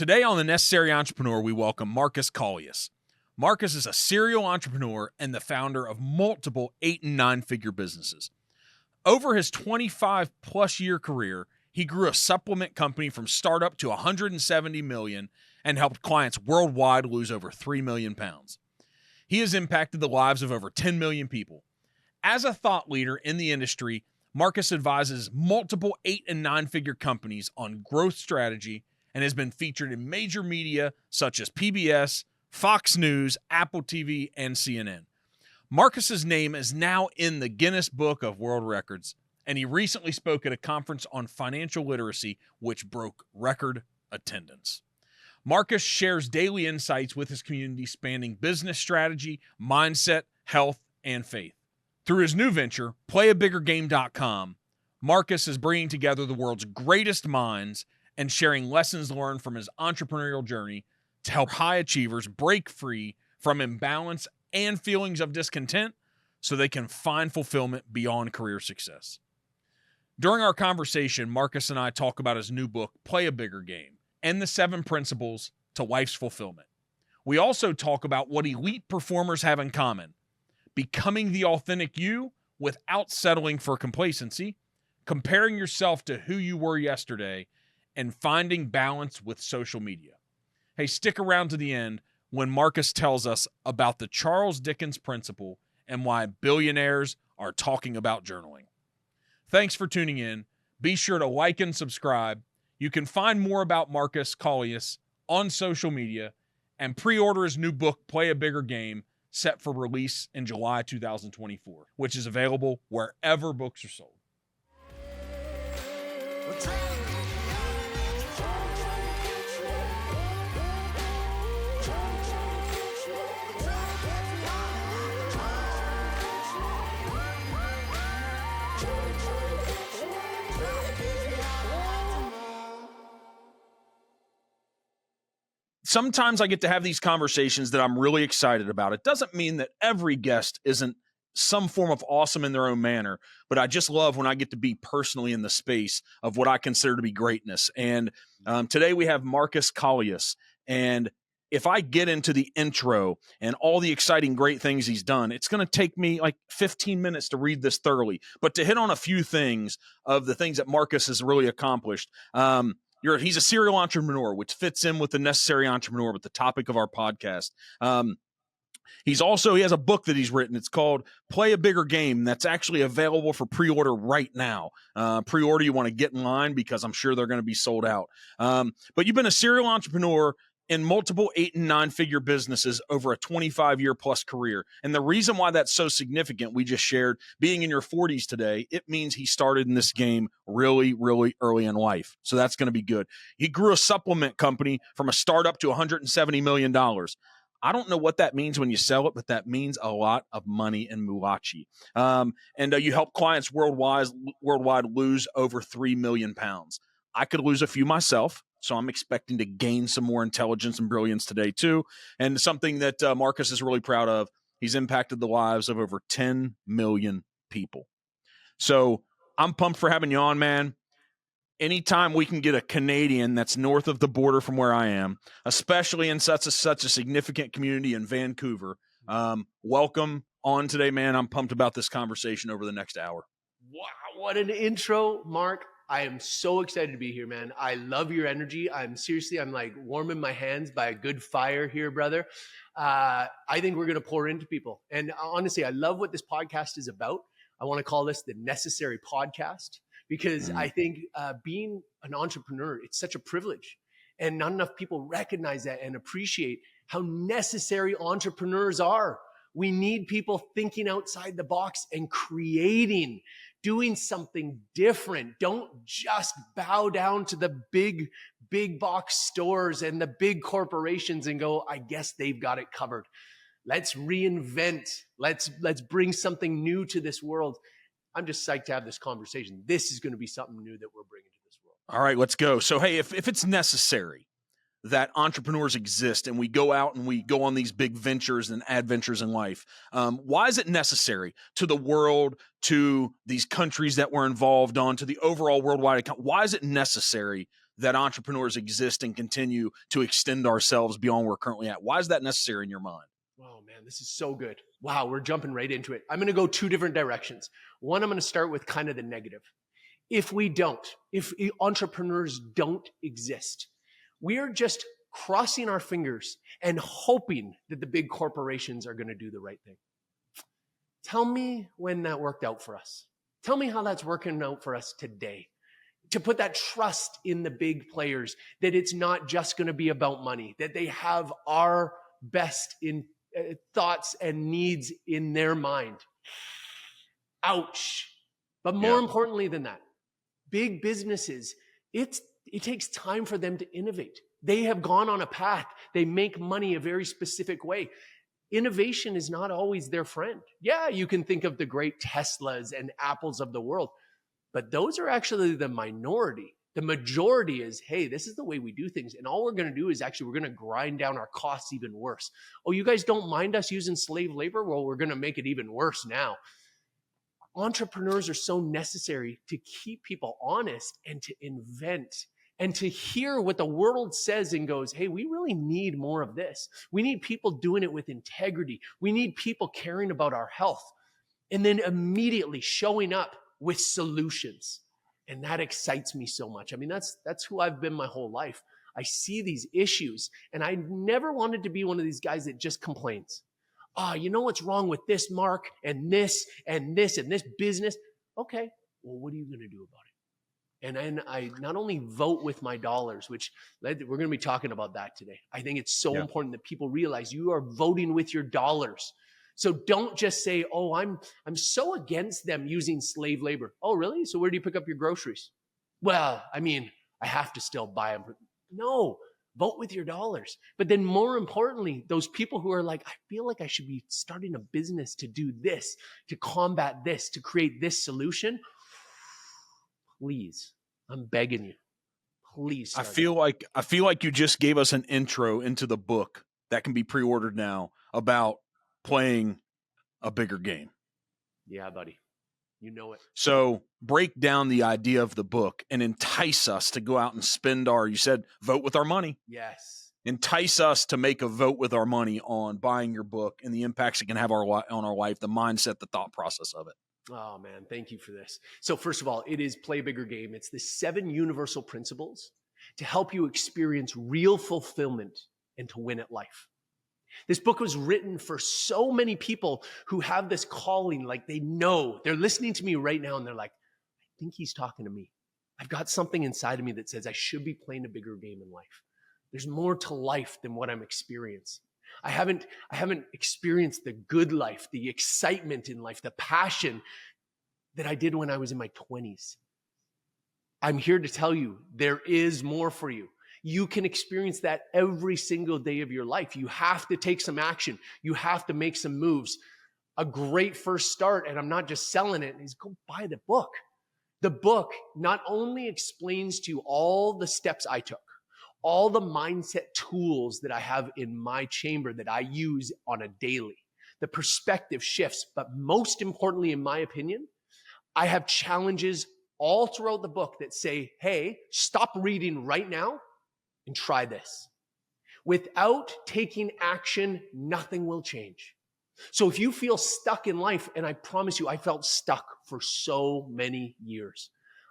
Today on The Necessary Entrepreneur, we welcome Markus Kaulius. Markus is a serial entrepreneur and the founder of multiple 8- and 9-figure businesses. Over his 25-plus year career, he grew a supplement company from startup to $170 million and helped clients worldwide lose over 3 million pounds. He has impacted the lives of over 10 million people. As a thought leader in the industry, Markus advises multiple 8- and 9-figure companies on growth strategy and has been featured in major media such as PBS, Fox News, Apple TV, and CNN. Markus's name is now in the Guinness Book of World Records, and he recently spoke at a conference on financial literacy, which broke record attendance. Markus shares daily insights with his community spanning business strategy, mindset, health, and faith. Through his new venture, playabiggergame.com, Markus is bringing together the world's greatest minds and sharing lessons learned from his entrepreneurial journey to help high achievers break free from imbalance and feelings of discontent so they can find fulfillment beyond career success. During our conversation, Markus and I talk about his new book, Play a Bigger Game, and the 7 principles to life's fulfillment. We also talk about what elite performers have in common: becoming the authentic you without settling for complacency, comparing yourself to who you were yesterday, and finding balance with social media. Hey, stick around to the end when Markus tells us about the Charles Dickens principle and why billionaires are talking about journaling. Thanks for tuning in. Be sure to like and subscribe. You can find more about Markus Kaulius on social media and pre-order his new book, Play a Bigger Game, set for release in July 2024, which is available wherever books are sold. Sometimes I get to have these conversations that I'm really excited about. It doesn't mean that every guest isn't some form of awesome in their own manner, but I just love when I get to be personally in the space of what I consider to be greatness. And today we have Markus Kaulius. And if I get into the intro and all the exciting, great things he's done, it's going to take me like 15 minutes to read this thoroughly. But to hit on a few things of the things that Markus has really accomplished, he's a serial entrepreneur, which fits in with the necessary entrepreneur, with the topic of our podcast. He has a book that he's written. It's called Play a Bigger Game. That's actually available for pre-order right now. Pre-order, you want to get in line because I'm sure they're going to be sold out. But you've been a serial entrepreneur in multiple 8- and 9-figure businesses over a 25-year plus career. And the reason why that's so significant, we just shared, being in your 40s today, it means he started in this game really, really early in life. So that's going to be good. He grew a supplement company from a startup to $170 million. I don't know what that means when you sell it, but that means a lot of money in Mulachi. And you help clients worldwide lose over 3 million pounds. I could lose a few myself, so I'm expecting to gain some more intelligence and brilliance today too. And something that Markus is really proud of, he's impacted the lives of over 10 million people. So I'm pumped for having you on, man. Anytime we can get a Canadian that's north of the border from where I am, especially in such a significant community in Vancouver, welcome on today, man. I'm pumped about this conversation over the next hour. Wow, what an intro, Mark. I am so excited to be here, man. I love your energy. I'm like warming my hands by a good fire here, brother. I think we're going to pour into people. And honestly, I love what this podcast is about. I want to call this the Necessary Podcast because I think being an entrepreneur, it's such a privilege. And not enough people recognize that and appreciate how necessary entrepreneurs are. We need people thinking outside the box and creating, doing something different. Don't just bow down to the big box stores and the big corporations and go, I guess they've got it covered. Let's reinvent. Let's bring something new to this world. I'm just psyched to have this conversation. This is going to be something new that we're bringing to this world. All right, let's go. So, hey, if it's necessary that entrepreneurs exist and we go out and we go on these big ventures and adventures in life, why is it necessary to the world, to these countries that we're involved on, to the overall worldwide account? Why is it necessary that entrepreneurs exist and continue to extend ourselves beyond where we're currently at? Why is that necessary in your mind? Oh man, this is so good. Wow, we're jumping right into it. I'm going to go two different directions. One, I'm going to start with kind of the negative. If entrepreneurs don't exist, we are just crossing our fingers and hoping that the big corporations are going to do the right thing. Tell me when that worked out for us. Tell me how that's working out for us today. To put that trust in the big players, that it's not just going to be about money, that they have our best in thoughts and needs in their mind. Ouch. But more importantly than that, big businesses, it takes time for them to innovate. They have gone on a path. They make money a very specific way. Innovation is not always their friend. Yeah, you can think of the great Teslas and Apples of the world, but those are actually the minority. The majority is, hey, this is the way we do things. And all we're going to do is we're going to grind down our costs even worse. Oh, you guys don't mind us using slave labor? Well, we're going to make it even worse now. Entrepreneurs are so necessary to keep people honest and to invent and to hear what the world says and goes, hey, we really need more of this. We need people doing it with integrity. We need people caring about our health and then immediately showing up with solutions. And that excites me so much. I mean, that's who I've been my whole life. I see these issues and I never wanted to be one of these guys that just complains. You know what's wrong with this, Mark, and this, and this, and this business? Okay, well, what are you going to do about it? And then I not only vote with my dollars, which we're going to be talking about that today. I think it's so important that people realize you are voting with your dollars. So don't just say, oh, I'm so against them using slave labor. Oh, really? So where do you pick up your groceries? Well, I mean, I have to still buy them. No, vote with your dollars. But then more importantly, those people who are like, I feel like I should be starting a business to do this, to combat this, to create this solution. Please, I'm begging you. Please. I feel like you just gave us an intro into the book that can be pre-ordered now about playing a bigger game. Yeah, buddy. You know it. So break down the idea of the book and entice us to go out and spend you said, vote with our money. Yes. Entice us to make a vote with our money on buying your book and the impacts it can have on our life, the mindset, the thought process of it. Oh, man, thank you for this. So first of all, it is Play Bigger Game. It's the 7 universal principles to help you experience real fulfillment and to win at life. This book was written for so many people who have this calling, like they know, they're listening to me right now and they're like, I think he's talking to me. I've got something inside of me that says I should be playing a bigger game in life. There's more to life than what I'm experiencing. I haven't experienced the good life, the excitement in life, the passion that I did when I was in my 20s. I'm here to tell you there is more for you. You can experience that every single day of your life. You have to take some action. You have to make some moves. A great first start, and I'm not just selling it, is go buy the book. The book not only explains to you all the steps I took, all the mindset tools that I have in my chamber that I use on a daily, the perspective shifts, but most importantly, in my opinion, I have challenges all throughout the book that say, hey, stop reading right now and try this. Without taking action, nothing will change. So if you feel stuck in life, and I promise you, I felt stuck for so many years.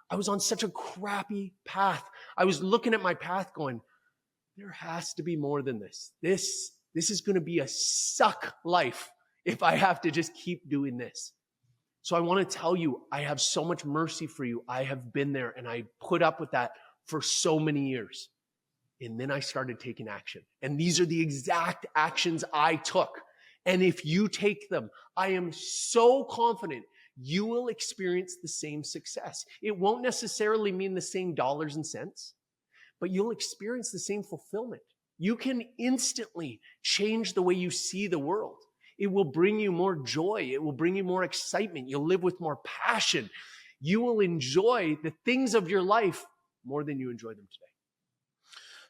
I was on such a crappy path. I was looking at my path going, there has to be more than this. This is going to be a suck life if I have to just keep doing this. So I want to tell you, I have so much mercy for you. I have been there and I put up with that for so many years. And then I started taking action. And these are the exact actions I took. And if you take them, I am so confident you will experience the same success. It won't necessarily mean the same dollars and cents, but you'll experience the same fulfillment. You can instantly change the way you see the world. It will bring you more joy. It will bring you more excitement. You'll live with more passion. You will enjoy the things of your life more than you enjoy them today.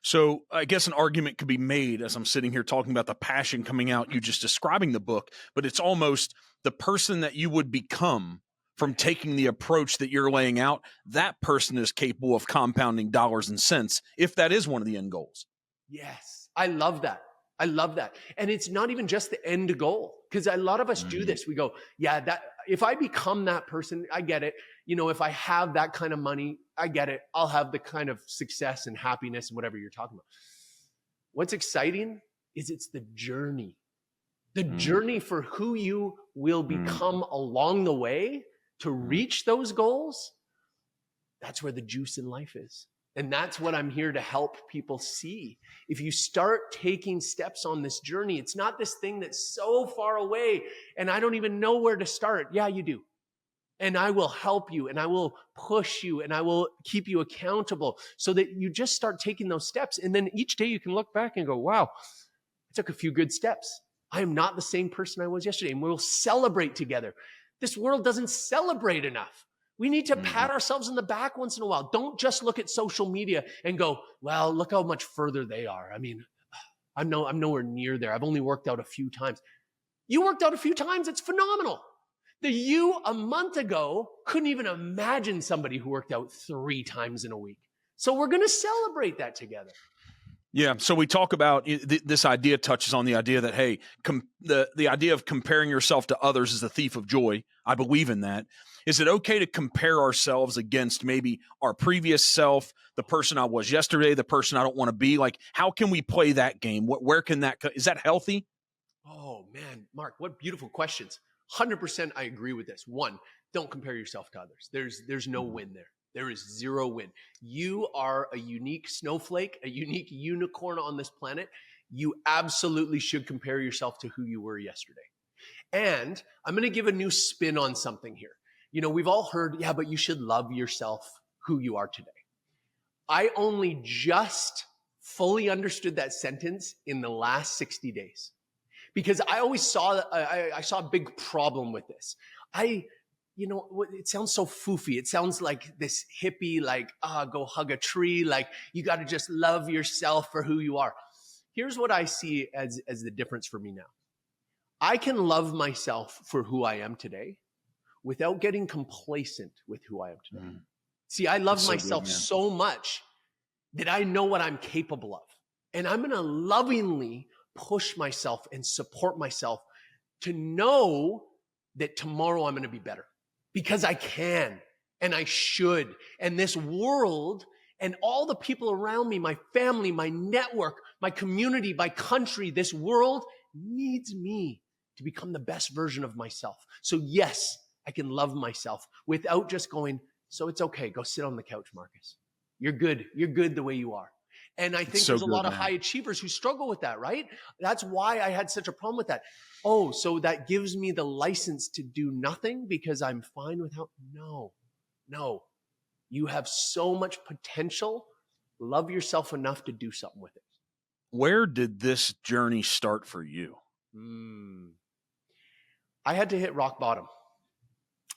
So I guess an argument could be made as I'm sitting here talking about the passion coming out, you just describing the book, but it's almost the person that you would become from taking the approach that you're laying out, that person is capable of compounding dollars and cents if that is one of the end goals. Yes, I love that. I love that. And it's not even just the end goal, because a lot of us do this. We go, yeah, that if I become that person, I get it. If I have that kind of money, I get it. I'll have the kind of success and happiness and whatever you're talking about. What's exciting is it's the journey. The journey for who you will become along the way to reach those goals. That's where the juice in life is. And that's what I'm here to help people see. If you start taking steps on this journey, it's not this thing that's so far away and I don't even know where to start. Yeah, you do. And I will help you and I will push you and I will keep you accountable so that you just start taking those steps. And then each day you can look back and go, wow, I took a few good steps. I am not the same person I was yesterday. And we'll celebrate together. This world doesn't celebrate enough. We need to pat ourselves in the back once in a while. Don't just look at social media and go, well, look how much further they are. I mean, I'm nowhere near there. I've only worked out a few times. You worked out a few times. It's phenomenal. The you a month ago couldn't even imagine somebody who worked out 3 times in a week. So we're going to celebrate that together. Yeah. So we talk about this idea touches on the idea that, hey, the idea of comparing yourself to others is the thief of joy. I believe in that. Is it okay to compare ourselves against maybe our previous self, the person I was yesterday, the person I don't want to be? Like, how can we play that game? Where can is that healthy? Oh man, Mark, what beautiful questions. 100% I agree with this. 1, don't compare yourself to others. There's no win there. There is 0 win. You are a unique snowflake, a unique unicorn on this planet. You absolutely should compare yourself to who you were yesterday. And I'm going to give a new spin on something here. We've all heard, yeah, but you should love yourself who you are today. I only just fully understood that sentence in the last 60 days because I always saw, I saw a big problem with this. It sounds so foofy. It sounds like this hippie, like, go hug a tree. Like you got to just love yourself for who you are. Here's what I see as the difference for me now. I can love myself for who I am today without getting complacent with who I am today. See, I love myself so much that I know what I'm capable of. And I'm going to lovingly push myself and support myself to know that tomorrow I'm going to be better because I can and I should. And this world and all the people around me, my family, my network, my community, my country, this world needs me to become the best version of myself. So yes, I can love myself without just going, so it's okay. Go sit on the couch, Marcus. You're good. You're good the way you are. And I think there's a lot of high achievers who struggle with that, right? That's why I had such a problem with that. Oh, so that gives me the license to do nothing because I'm fine without. No. You have so much potential. Love yourself enough to do something with it. Where did this journey start for you? I had to hit rock bottom.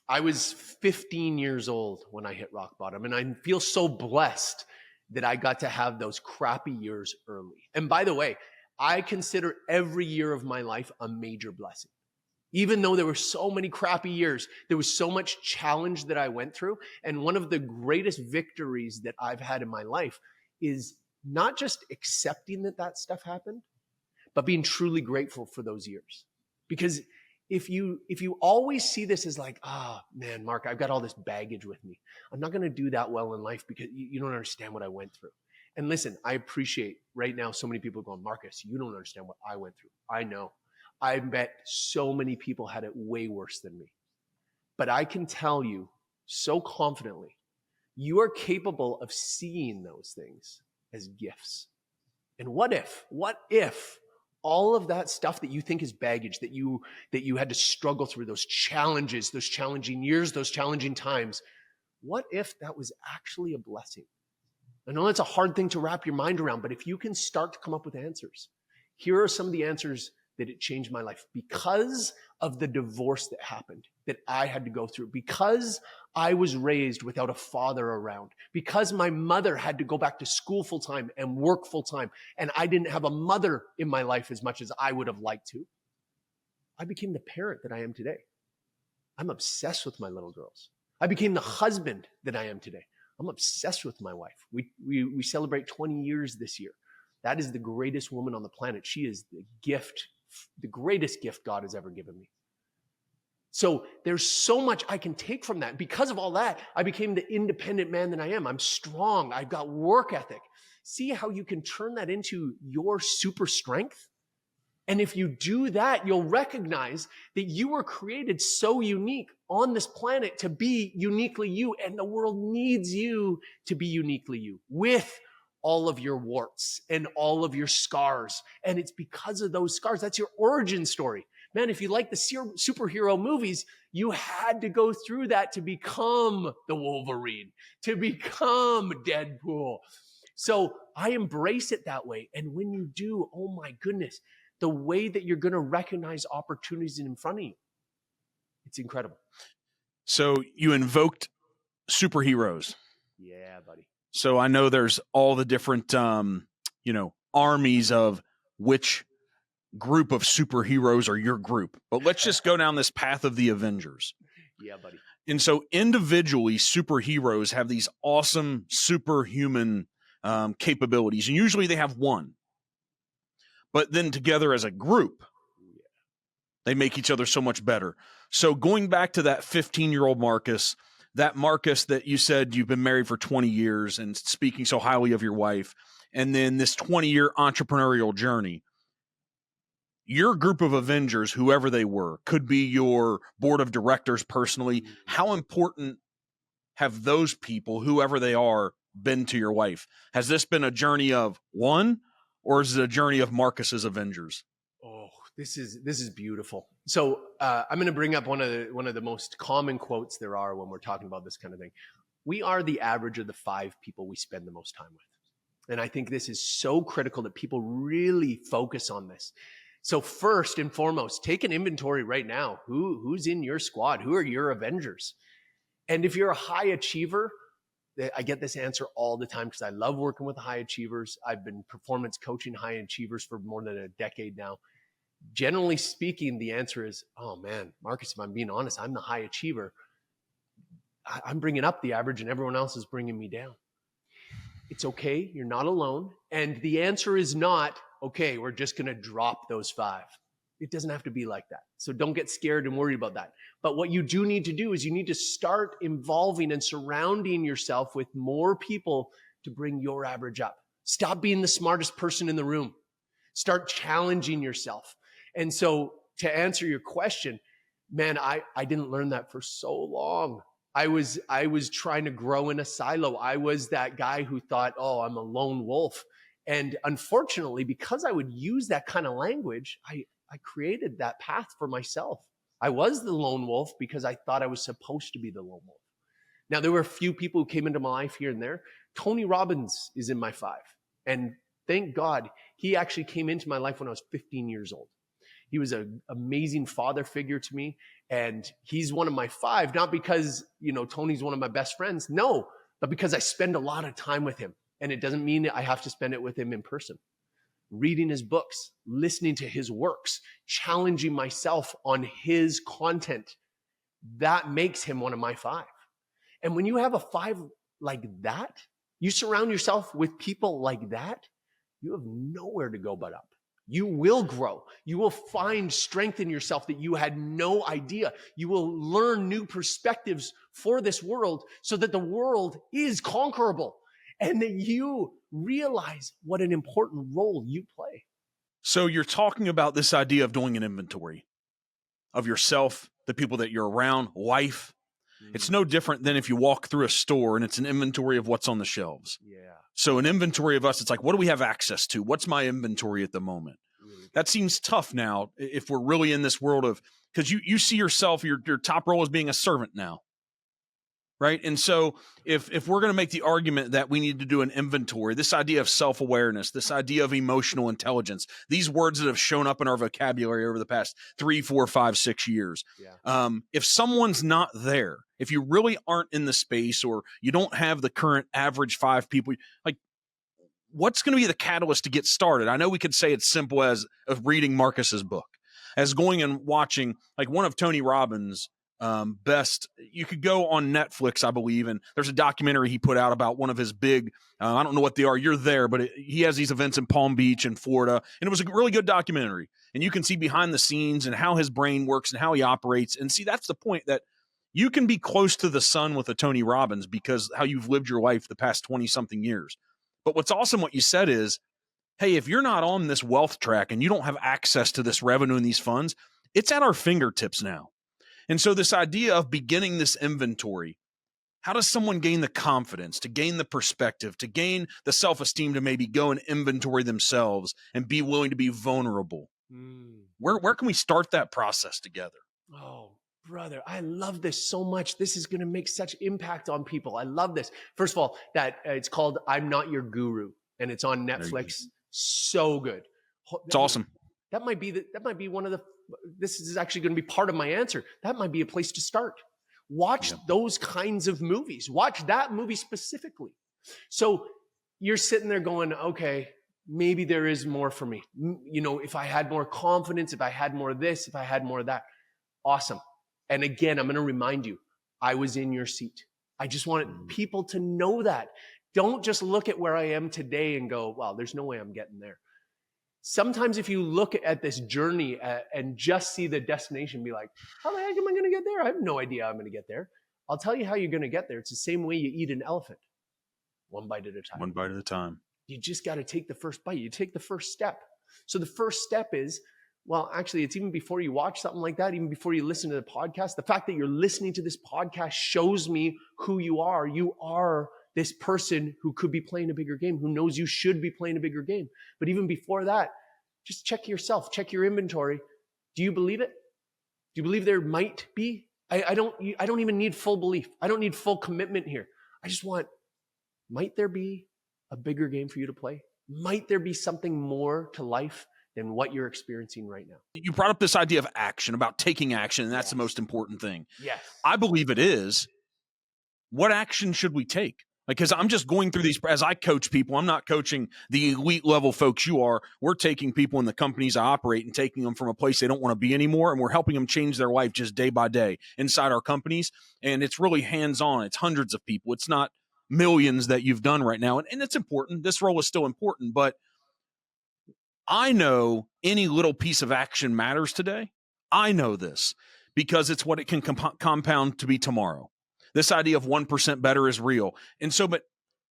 I was 15 years old when I hit rock bottom, and I feel so blessed that I got to have those crappy years early. And by the way, I consider every year of my life a major blessing. Even though there were so many crappy years, there was so much challenge that I went through. And one of the greatest victories that I've had in my life is not just accepting that stuff happened, but being truly grateful for those years. Because if you always see this as like, man, Mark, I've got all this baggage with me. I'm not going to do that well in life because you don't understand what I went through. And listen, I appreciate right now so many people going, Marcus, you don't understand what I went through. I know. I bet so many people had it way worse than me. But I can tell you so confidently, you are capable of seeing those things as gifts. And what if all of that stuff that you think is baggage, that you had to struggle through, those challenges, those challenging years, those challenging times, what if that was actually a blessing? I know that's a hard thing to wrap your mind around, but if you can start to come up with answers, here are some of the answers that it changed my life because of the divorce that happened, that I had to go through, because I was raised without a father around, because my mother had to go back to school full time and work full time, and I didn't have a mother in my life as much as I would have liked to. I became the parent that I am today. I'm obsessed with my little girls. I became the husband that I am today. I'm obsessed with my wife. We celebrate 20 years this year. That is the greatest woman on the planet. She is the gift, the greatest gift God has ever given me. So there's so much I can take from that. Because of all that, I became the independent man that I am. I'm strong. I've got work ethic. See how you can turn that into your super strength? And if you do that, you'll recognize that you were created so unique on this planet to be uniquely you, and the world needs you to be uniquely you with all of your warts and all of your scars. And it's because of those scars. That's your origin story. Man, if you like the superhero movies, you had to go through that to become the Wolverine, to become Deadpool. So I embrace it that way. And when you do, oh my goodness, the way that you're going to recognize opportunities in front of you, it's incredible. So you invoked superheroes. Yeah, buddy. So I know there's all the different, armies of which group of superheroes are your group. But let's just go down this path of the Avengers. Yeah, buddy. And so individually, superheroes have these awesome superhuman capabilities. And usually they have one. But then together as a group, they make each other so much better. So going back to that 15-year-old Marcus, that Marcus that you said you've been married for 20 years and speaking so highly of your wife, and then this 20-year entrepreneurial journey, your group of Avengers, whoever they were, could be your board of directors personally. How important have those people, whoever they are, been to your wife? Has this been a journey of one, or is it a journey of Marcus's Avengers? Oh, this is beautiful. So I'm going to bring up one of the most common quotes there are when we're talking about this kind of thing. We are the average of the 5 people we spend the most time with. And I think this is so critical that people really focus on this. So first and foremost, take an inventory right now. Who's in your squad? Who are your Avengers? And if you're a high achiever, I get this answer all the time because I love working with high achievers. I've been performance coaching high achievers for more than a decade now. Generally speaking, the answer is, oh man, Marcus, if I'm being honest, I'm the high achiever. I'm bringing up the average and everyone else is bringing me down. It's okay. You're not alone. And the answer is not, okay, we're just going to drop those 5. It doesn't have to be like that. So don't get scared and worried about that. But what you do need to do is you need to start involving and surrounding yourself with more people to bring your average up. Stop being the smartest person in the room. Start challenging yourself. And so to answer your question, man, I didn't learn that for so long. I was trying to grow in a silo. I was that guy who thought, oh, I'm a lone wolf. And unfortunately, because I would use that kind of language, I created that path for myself. I was the lone wolf because I thought I was supposed to be the lone wolf. Now, there were a few people who came into my life here and there. Tony Robbins is in my 5. And thank God, he actually came into my life when I was 15 years old. He was an amazing father figure to me. And he's one of my 5, not because, Tony's one of my best friends. No, but because I spend a lot of time with him. And it doesn't mean that I have to spend it with him in person. Reading his books, listening to his works, challenging myself on his content, that makes him one of my 5. And when you have a 5 like that, you surround yourself with people like that, you have nowhere to go but up. You will grow. You will find strength in yourself that you had no idea. You will learn new perspectives for this world so that the world is conquerable and that you realize what an important role you play. So you're talking about this idea of doing an inventory of yourself, the people that you're around, life. It's no different than if you walk through a store and it's an inventory of what's on the shelves. Yeah. So an inventory of us, it's like, what do we have access to? What's my inventory at the moment? Really? That seems tough now if we're really in this world of, because you see yourself, your top role as being a servant now. Right. And so if we're going to make the argument that we need to do an inventory, this idea of self-awareness, this idea of emotional intelligence, these words that have shown up in our vocabulary over the past 3, 4, 5, 6 years. Yeah. If someone's not there, if you really aren't in the space or you don't have the current average 5 people, like what's going to be the catalyst to get started? I know we could say it's simple as of reading Marcus's book, as going and watching like one of Tony Robbins' best. You could go on Netflix, I believe, and there's a documentary he put out about one of his big, I don't know what they are, you're there, but he has these events in Palm Beach and Florida, and it was a really good documentary. And you can see behind the scenes and how his brain works and how he operates. And see, that's the point, that you can be close to the sun with a Tony Robbins because how you've lived your life the past 20 something years. But what's awesome, what you said is, hey, if you're not on this wealth track and you don't have access to this revenue and these funds, it's at our fingertips now. And so this idea of beginning this inventory, how does someone gain the confidence, to gain the perspective, to gain the self-esteem to maybe go and inventory themselves and be willing to be vulnerable? Where can we start that process together? Oh, brother, I love this so much. This is going to make such impact on people. I love this. First of all, that it's called I'm Not Your Guru, and it's on Netflix. So good. It's awesome. That might be one of the, this is actually going to be part of my answer. That might be a place to start. Watch those kinds of movies. Watch that movie specifically. So you're sitting there going, okay, maybe there is more for me. You know, if I had more confidence, if I had more of this, if I had more of that. Awesome. And again, I'm going to remind you, I was in your seat. I just wanted people to know that. Don't just look at where I am today and go, wow, there's no way I'm getting there. Sometimes if you look at this journey and just see the destination, be like, how the heck am I going to get there? I have no idea how I'm going to get there. I'll tell you how you're going to get there. It's the same way you eat an elephant. One bite at a time. One bite at a time. You just got to take the first bite. You take the first step. So the first step is, well, actually, it's even before you watch something like that, even before you listen to the podcast. The fact that you're listening to this podcast shows me who you are. You are this person who could be playing a bigger game, who knows you should be playing a bigger game. But even before that, just check yourself, check your inventory. Do you believe it? Do you believe there might be? I don't even need full belief. I don't need full commitment here. I just want, might there be a bigger game for you to play? Might there be something more to life than what you're experiencing right now? You brought up this idea of action, about taking action, and that's the most important thing. Yes. I believe it is. What action should we take? Because I'm just going through these, as I coach people, I'm not coaching the elite level folks you are. We're taking people in the companies I operate and taking them from a place they don't want to be anymore. And we're helping them change their life just day by day inside our companies. And it's really hands-on. It's hundreds of people. It's not millions that you've done right now. And it's important. This role is still important. But I know any little piece of action matters today. I know this because it's what it can compound to be tomorrow. This idea of 1% better is real. And so, but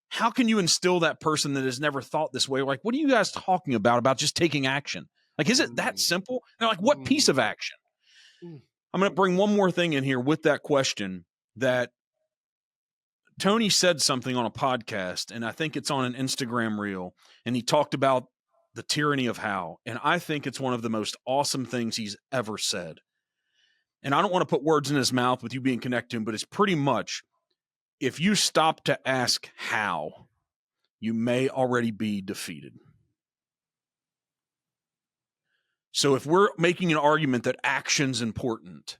how can you instill that person that has never thought this way? Like, what are you guys talking about just taking action? Like, is it that simple? Now, like, what piece of action? I'm going to bring one more thing in here with that question, that Tony said something on a podcast, and I think it's on an Instagram reel, and he talked about the tyranny of how. And I think it's one of the most awesome things he's ever said. And I don't want to put words in his mouth with you being connected to him, but it's pretty much, if you stop to ask how, you may already be defeated. So if we're making an argument that action's important,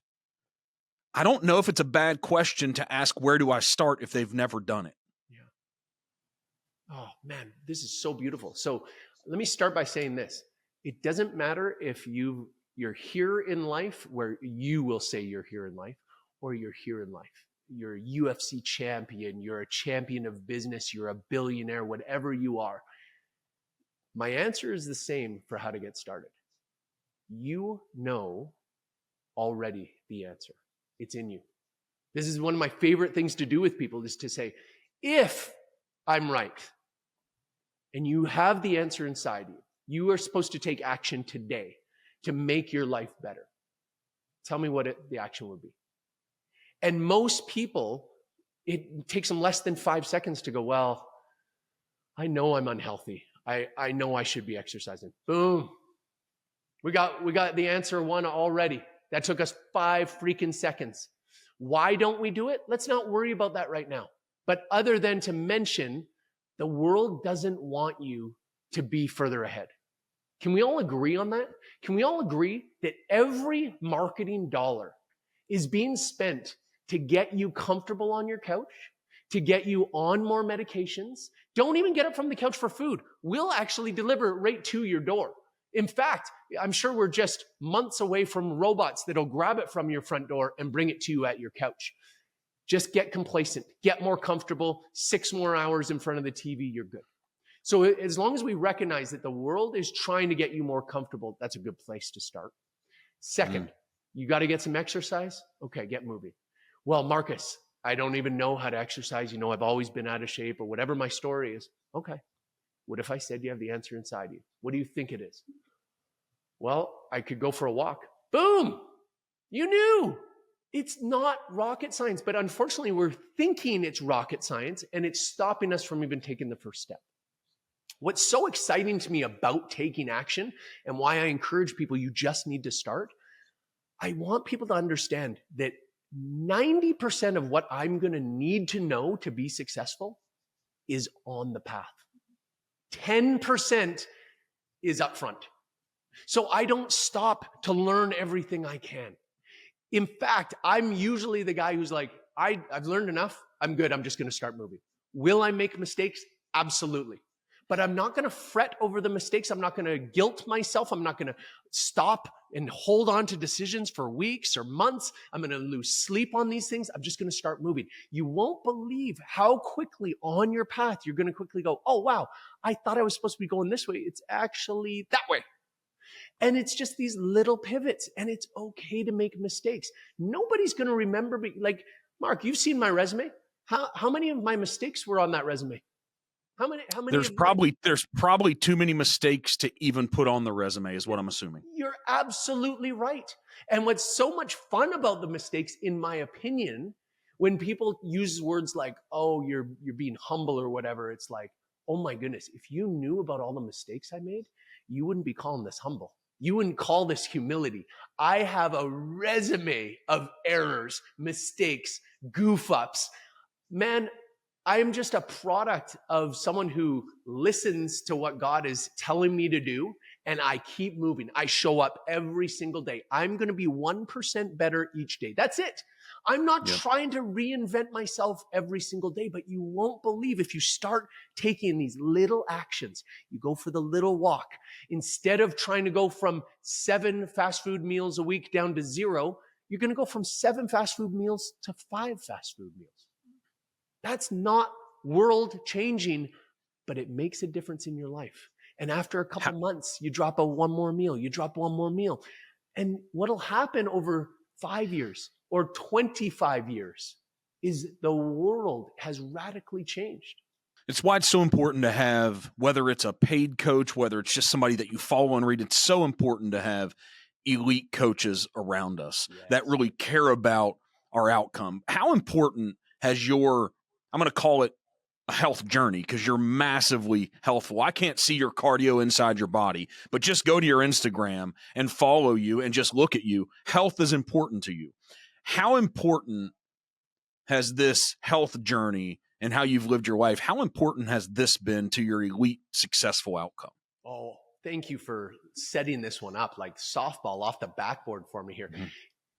I don't know if it's a bad question to ask, where do I start, if they've never done it? Yeah. Oh man, this is so beautiful. So let me start by saying this. It doesn't matter if you're here in life, where you will say you're here in life, or you're here in life. You're a UFC champion, you're a champion of business, you're a billionaire, whatever you are. My answer is the same for how to get started. You know already the answer. It's in you. This is one of my favorite things to do with people, is to say, if I'm right, and you have the answer inside you, you are supposed to take action today to make your life better. Tell me what the action would be. And most people, it takes them less than 5 seconds to go, well, I know I'm unhealthy. I know I should be exercising. Boom. We got the answer one already. That took us 5 freaking seconds. Why don't we do it? Let's not worry about that right now. But other than to mention, the world doesn't want you to be further ahead. Can we all agree on that? Can we all agree that every marketing dollar is being spent to get you comfortable on your couch, to get you on more medications? Don't even get up from the couch for food. We'll actually deliver it right to your door. In fact, I'm sure we're just months away from robots that'll grab it from your front door and bring it to you at your couch. Just get complacent, get more comfortable, 6 more hours in front of the TV, you're good. So as long as we recognize that the world is trying to get you more comfortable, that's a good place to start. Second, you got to get some exercise. Okay, get moving. Well, Marcus, I don't even know how to exercise. You know, I've always been out of shape or whatever my story is. Okay. What if I said you have the answer inside you? What do you think it is? Well, I could go for a walk. Boom! You knew. It's not rocket science, but unfortunately we're thinking it's rocket science and it's stopping us from even taking the first step. What's so exciting to me about taking action and why I encourage people, you just need to start. I want people to understand that 90% of what I'm going to need to know to be successful is on the path. 10% is up front. So I don't stop to learn everything I can. In fact, I'm usually the guy who's like, I've learned enough. I'm good. I'm just going to start moving. Will I make mistakes? Absolutely. But I'm not going to fret over the mistakes. I'm not going to guilt myself. I'm not going to stop and hold on to decisions for weeks or months. I'm going to lose sleep on these things. I'm just going to start moving. You won't believe how quickly on your path you're going to quickly go, oh, wow, I thought I was supposed to be going this way. It's actually that way. And it's just these little pivots, and it's okay to make mistakes. Nobody's going to remember me. Like, Mark, you've seen my resume. How many of my mistakes were on that resume? How many? There's probably too many mistakes to even put on the resume, is what I'm assuming. You're absolutely right. And what's so much fun about the mistakes, in my opinion, when people use words like, oh, you're being humble or whatever, it's like, oh my goodness, if you knew about all the mistakes I made, you wouldn't be calling this humble. You wouldn't call this humility. I have a resume of errors, mistakes, goof ups. Man, I am just a product of someone who listens to what God is telling me to do, and I keep moving. I show up every single day. I'm going to be 1% better each day. That's it. I'm not trying to reinvent myself every single day, but you won't believe if you start taking these little actions. You go for the little walk. Instead of trying to go from 7 fast food meals a week down to 0, you're going to go from 7 fast food meals to 5 fast food meals. That's not world changing, but it makes a difference in your life. And after a couple months, you drop one more meal, you drop one more meal. And what'll happen over 5 years or 25 years is the world has radically changed. It's why it's so important to have, whether it's a paid coach, whether it's just somebody that you follow and read, it's so important to have elite coaches around us that really care about our outcome. How important has your, I'm going to call it a health journey, because you're massively healthful. I can't see your cardio inside your body, but just go to your Instagram and follow you and just look at you. Health is important to you. How important has this health journey and how you've lived your life, how important has this been to your elite successful outcome? Oh, thank you for setting this one up like softball off the backboard for me here. Mm-hmm.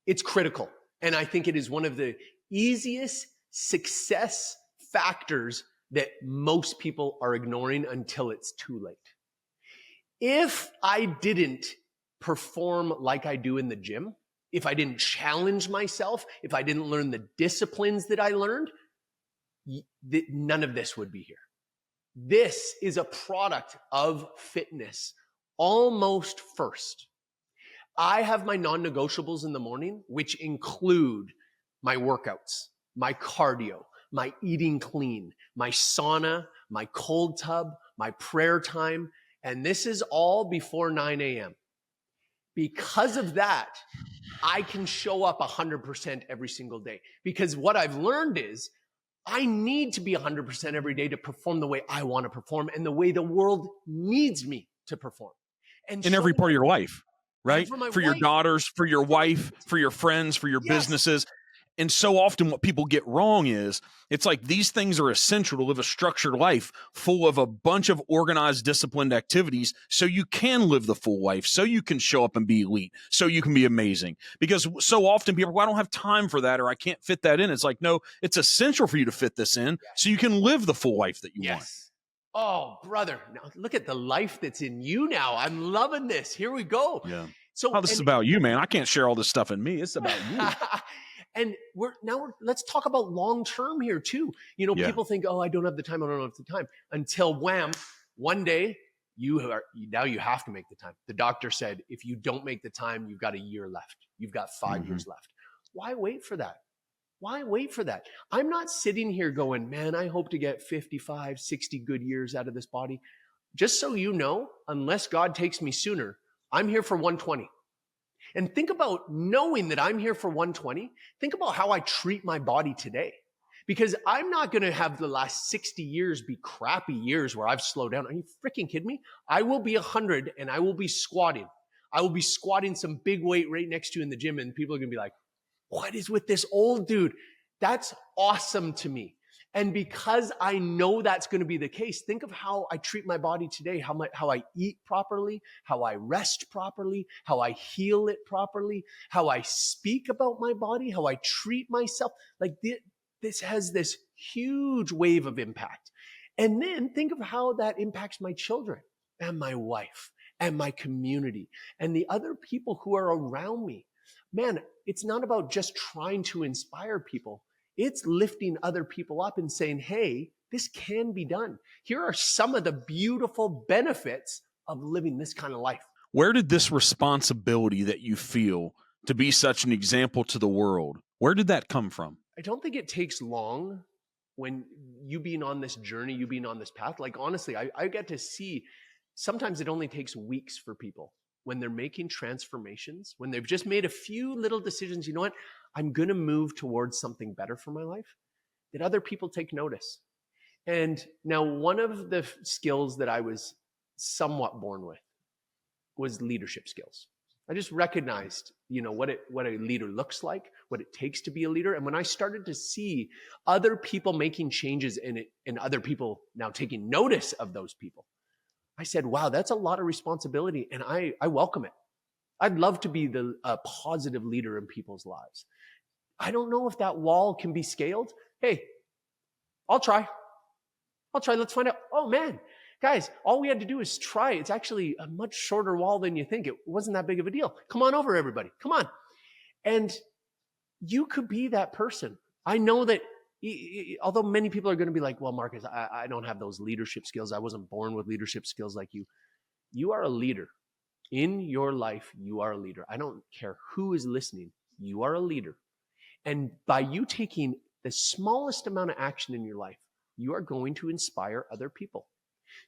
It's critical. And I think it is one of the easiest success factors that most people are ignoring until it's too late. If I didn't perform like I do in the gym, if I didn't challenge myself, if I didn't learn the disciplines that I learned, none of this would be here. This is a product of fitness, almost first. I have my non-negotiables in the morning, which include my workouts, my cardio, my eating clean, my sauna, my cold tub, my prayer time, and this is all before 9 a.m. Because of that, I can show up 100% every single day. Because what I've learned is I need to be 100% every day to perform the way I want to perform and the way the world needs me to perform. And in every part of your life, right? For your wife, daughters, for your wife, for your friends, for your businesses. And so often what people get wrong is it's like these things are essential to live a structured life full of a bunch of organized, disciplined activities so you can live the full life, so you can show up and be elite, so you can be amazing. Because so often people are, well, I don't have time for that or I can't fit that in. It's like, no, it's essential for you to fit this in so you can live the full life that you want. Oh, brother. Now look at the life that's in you now. I'm loving this. Here we go. Yeah. So, Oh, this is about you, man. I can't share all this stuff in me. It's about you. and let's talk about long-term here too. You know, Yeah. people think, oh, I don't have the time. I don't have the time, until wham, one day you have to make the time. The doctor said, if you don't make the time, you've got a year left. You've got 5 years left. Why wait for that? Why wait for that? I'm not sitting here going, man, I hope to get 55, 60 good years out of this body. Just so you know, unless God takes me sooner, I'm here for 120. And think about knowing that I'm here for 120. Think about how I treat my body today. Because I'm not going to have the last 60 years be crappy years where I've slowed down. Are you freaking kidding me? I will be 100 and I will be squatting. I will be squatting some big weight right next to you in the gym, and people are going to be like, what is with this old dude? That's awesome to me. And because I know that's going to be the case, think of how I treat my body today, how I eat properly, how I rest properly, how I heal it properly, how I speak about my body, how I treat myself. Like this has this huge wave of impact. And then think of how that impacts my children and my wife and my community and the other people who are around me. Man, it's not about just trying to inspire people. It's lifting other people up and saying, hey, this can be done. Here are some of the beautiful benefits of living this kind of life. Where did this responsibility that you feel to be such an example to the world, where did that come from? I don't think it takes long when you being on this journey, you being on this path. Like, honestly, I get to see sometimes it only takes weeks for people when they're making transformations, when they've just made a few little decisions. You know what? I'm going to move towards something better for my life, that other people take notice. And now one of the skills that I was somewhat born with was leadership skills. I just recognized, you know, what a leader looks like, what it takes to be a leader. And when I started to see other people making changes in it and other people now taking notice of those people, I said, wow, that's a lot of responsibility. And I welcome it. I'd love to be a positive leader in people's lives. I don't know if that wall can be scaled. Hey, I'll try. Let's find out. Oh man, guys, all we had to do is try. It's actually a much shorter wall than you think. It wasn't that big of a deal. Come on over, everybody. Come on. And you could be that person. I know that although many people are going to be like, well, Marcus, I don't have those leadership skills. I wasn't born with leadership skills like you. You are a leader. In your life, you are a leader. I don't care who is listening. You are a leader. And by you taking the smallest amount of action in your life, you are going to inspire other people.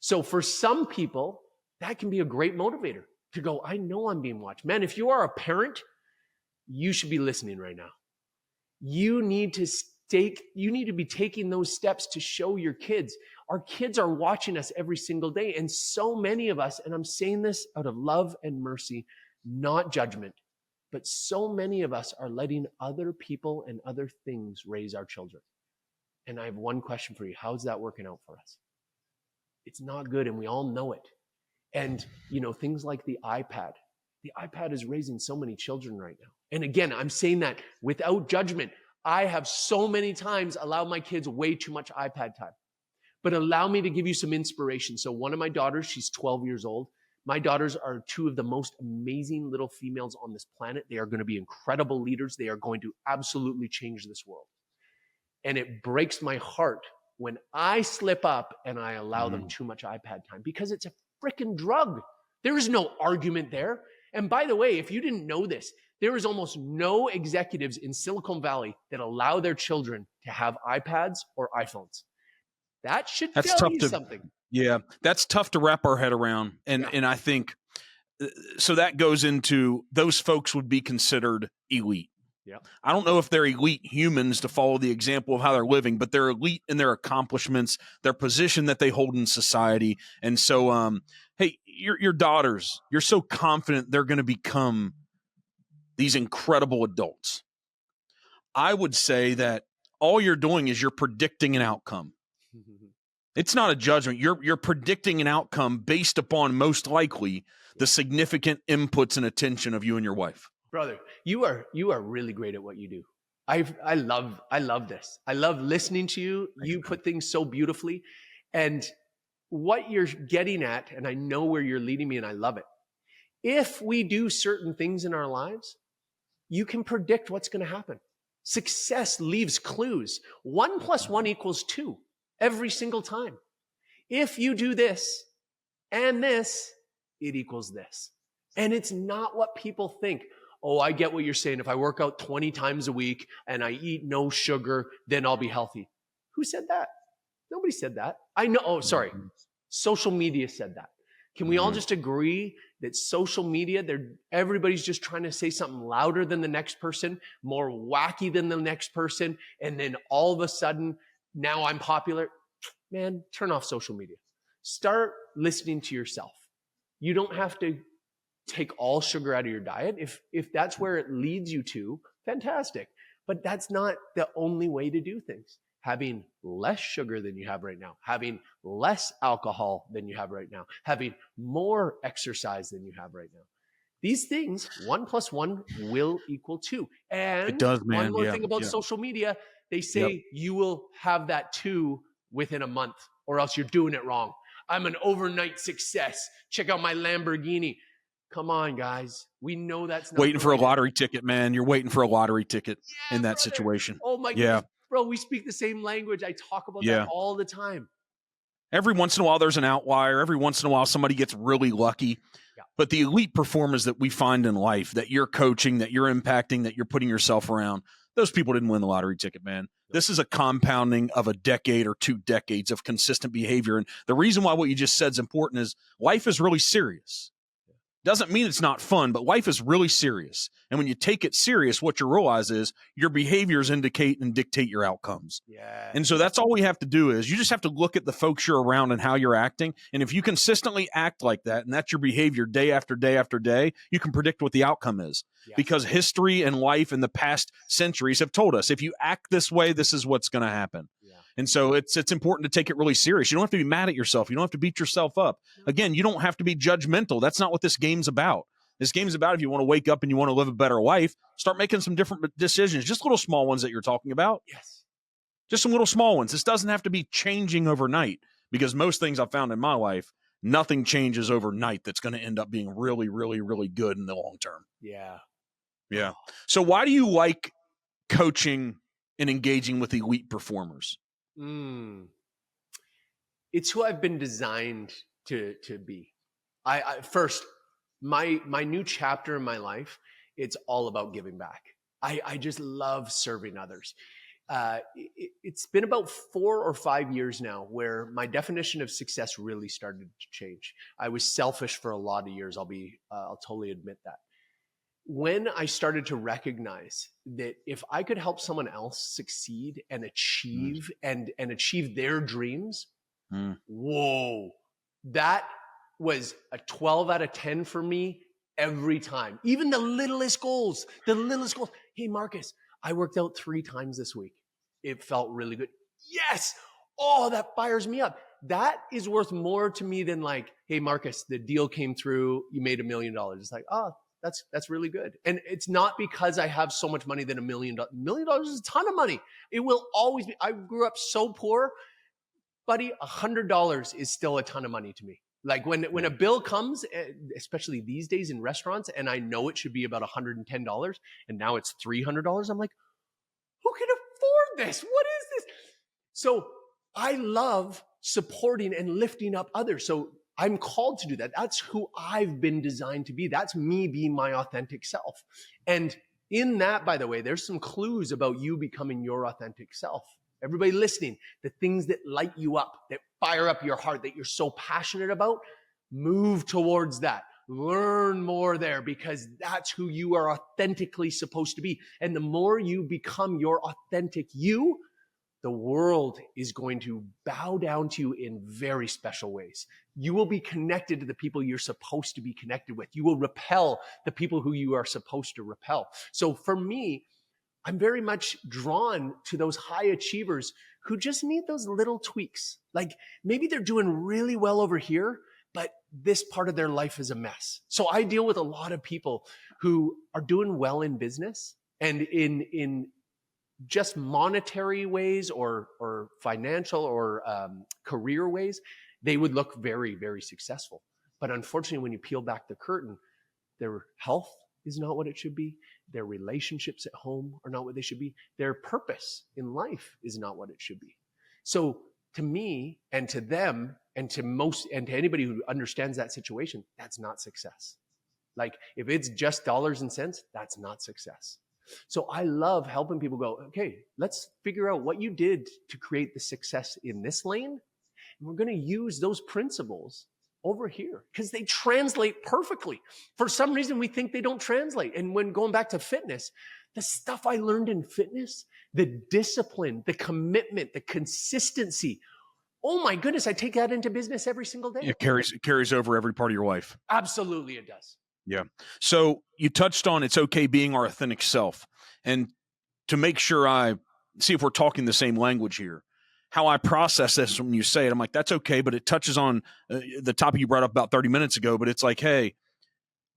So for some people, that can be a great motivator to go, I know I'm being watched. Man, if you are a parent, you should be listening right now. You need to be taking those steps to show your kids. Our kids are watching us every single day. And so many of us, and I'm saying this out of love and mercy, not judgment, but so many of us are letting other people and other things raise our children. And I have one question for you. How's that working out for us? It's not good, and we all know it. And, you know, things like the iPad. The iPad is raising so many children right now. And again, I'm saying that without judgment. I have so many times allowed my kids way too much iPad time. But allow me to give you some inspiration. So one of my daughters, she's 12 years old. My daughters are two of the most amazing little females on this planet. They are going to be incredible leaders. They are going to absolutely change this world. And it breaks my heart when I slip up and I allow them too much iPad time, because it's a freaking drug. There is no argument there. And by the way, if you didn't know this, there is almost no executives in Silicon Valley that allow their children to have iPads or iPhones. That should tell you something. Yeah, that's tough to wrap our head around. And I think, so that goes into, those folks would be considered elite. Yeah. I don't know if they're elite humans to follow the example of how they're living, but they're elite in their accomplishments, their position that they hold in society. And so, hey, your daughters, you're so confident they're going to become these incredible adults. I would say that all you're doing is you're predicting an outcome. It's not a judgment. You're predicting an outcome based upon, most likely, the significant inputs and attention of you and your wife. Brother, you are really great at what you do. I love this. I love listening to you. You put things so beautifully. And what you're getting at, and I know where you're leading me and I love it. If we do certain things in our lives, you can predict what's going to happen. Success leaves clues. 1 + 1 = 2 every single time. If you do this and this, it equals this. And it's not what people think. Oh, I get what you're saying. If I work out 20 times a week and I eat no sugar, then I'll be healthy. Who said that? Nobody said that. I know. Oh, sorry. Social media said that. Can we all just agree that social media, everybody's just trying to say something louder than the next person, more wacky than the next person, and then all of a sudden, now I'm popular? Man, turn off social media. Start listening to yourself. You don't have to take all sugar out of your diet. If that's where it leads you to, fantastic. But that's not the only way to do things. Having less sugar than you have right now, having less alcohol than you have right now, having more exercise than you have right now. These things, 1 + 1 will equal 2. And It does, man. one more thing about social media, they say you will have that 2 within a month, or else you're doing it wrong. I'm an overnight success. Check out my Lamborghini. Come on, guys. We know that's not waiting for a lottery ticket, man. You're waiting for a lottery ticket in that brother. situation. Oh my goodness. Bro, we speak the same language. I talk about that all the time. Every once in a while, there's an outlier. Every once in a while, somebody gets really lucky. Yeah. But the elite performers that we find in life, that you're coaching, that you're impacting, that you're putting yourself around, those people didn't win the lottery ticket, man. No. This is a compounding of a decade or 2 decades of consistent behavior. And the reason why what you just said is important is life is really serious. Doesn't mean it's not fun, but life is really serious. And when you take it serious, what you realize is your behaviors indicate and dictate your outcomes. Yeah. And so that's all we have to do is you just have to look at the folks you're around and how you're acting. And if you consistently act like that, and that's your behavior day after day after day, you can predict what the outcome is. Yes. Because history and life in the past centuries have told us, if you act this way, this is what's going to happen. Yeah. And so it's important to take it really serious. You don't have to be mad at yourself. You don't have to beat yourself up. Again, you don't have to be judgmental. That's not what this game's about. This game's about if you want to wake up and you want to live a better life, start making some different decisions, just little small ones that you're talking about. Yes. Just some little small ones. This doesn't have to be changing overnight, because most things I've found in my life, nothing changes overnight that's going to end up being really, really, really good in the long term. Yeah. Yeah. So why do you like coaching and engaging with elite performers? It's who I've been designed to be. I first, my new chapter in my life, it's all about giving back. I just love serving others. It's been about 4 or 5 years now where my definition of success really started to change. I was selfish for a lot of years. I'll totally admit that. When I started to recognize that if I could help someone else succeed and achieve and achieve their dreams, whoa, that was a 12 out of 10 for me every time. Even the littlest goals. Hey, Marcus, I worked out 3 times this week. It felt really good. Yes. Oh, that fires me up. That is worth more to me than like, hey, Marcus, the deal came through. You made $1 million. It's like, oh, that's really good. And it's not because I have so much money that $1 million. $1 million is a ton of money. It will always be. I grew up so poor, buddy. $100 is still a ton of money to me. Like when a bill comes, especially these days in restaurants, and I know it should be about $110, and now it's $300. I'm like, who can afford this? What is this? So I love supporting and lifting up others. So I'm called to do that. That's who I've been designed to be. That's me being my authentic self. And in that, by the way, there's some clues about you becoming your authentic self. Everybody listening, the things that light you up, that fire up your heart, that you're so passionate about, move towards that. Learn more there, because that's who you are authentically supposed to be. And the more you become your authentic you, the world is going to bow down to you in very special ways. You will be connected to the people you're supposed to be connected with. You will repel the people who you are supposed to repel. So for me, I'm very much drawn to those high achievers who just need those little tweaks. Like maybe they're doing really well over here, but this part of their life is a mess. So I deal with a lot of people who are doing well in business and in just monetary ways or financial or career ways. they would look very, very successful. But unfortunately, when you peel back the curtain, their health is not what it should be. Their relationships at home are not what they should be. Their purpose in life is not what it should be. So to me and to them and to anybody who understands that situation, that's not success. Like if it's just dollars and cents, that's not success. So I love helping people go, okay, let's figure out what you did to create the success in this lane. And we're going to use those principles over here because they translate perfectly. For some reason, we think they don't translate. And when going back to fitness, the stuff I learned in fitness, the discipline, the commitment, the consistency. Oh my goodness, I take that into business every single day. It carries over every part of your life. Absolutely, it does. Yeah. So you touched on it's okay being our authentic self. And to make sure I see if we're talking the same language here, how I process this when you say it, I'm like, that's okay. But it touches on the topic you brought up about 30 minutes ago. But it's like, hey,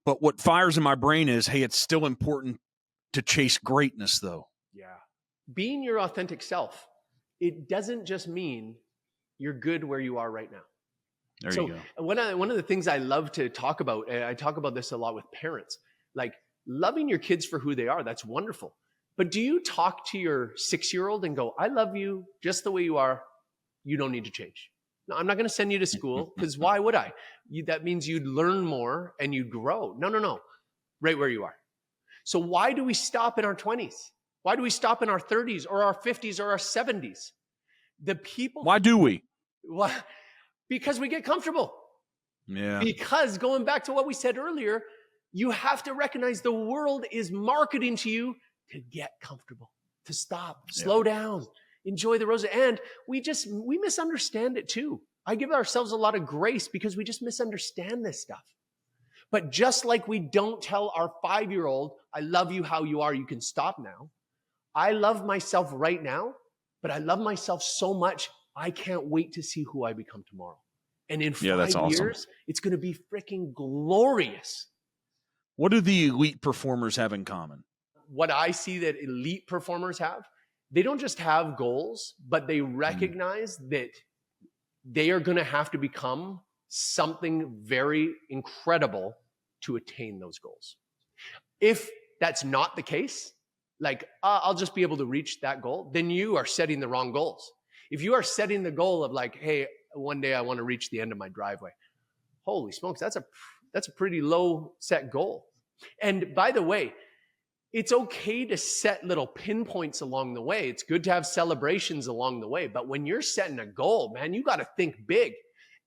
but what fires in my brain is, hey, it's still important to chase greatness, though. Yeah. Being your authentic self, it doesn't just mean you're good where you are right now. There you go. One of the things I love to talk about, I talk about this a lot with parents, like loving your kids for who they are. That's wonderful. But do you talk to your 6-year-old and go, I love you just the way you are. You don't need to change. No, I'm not going to send you to school because why would I? That means you'd learn more and you'd grow. No. Right where you are. So why do we stop in our 20s? Why do we stop in our 30s or our 50s or our 70s? Why do we? Well, because we get comfortable. Yeah. Because going back to what we said earlier, you have to recognize the world is marketing to you to get comfortable, to stop, slow down, enjoy the roses. And we misunderstand it too. I give ourselves a lot of grace because we just misunderstand this stuff. But just like we don't tell our 5-year-old, I love you how you are, you can stop now. I love myself right now, but I love myself so much, I can't wait to see who I become tomorrow. And in 5 years, it's going to be freaking glorious. What do the elite performers have in common? What I see that elite performers have, they don't just have goals, but they recognize that they are going to have to become something very incredible to attain those goals. If that's not the case, like I'll just be able to reach that goal, then you are setting the wrong goals. If you are setting the goal of like, hey, one day I want to reach the end of my driveway. Holy smokes, that's a pretty low set goal. And by the way, it's okay to set little pinpoints along the way. It's good to have celebrations along the way. But when you're setting a goal, man, you got to think big.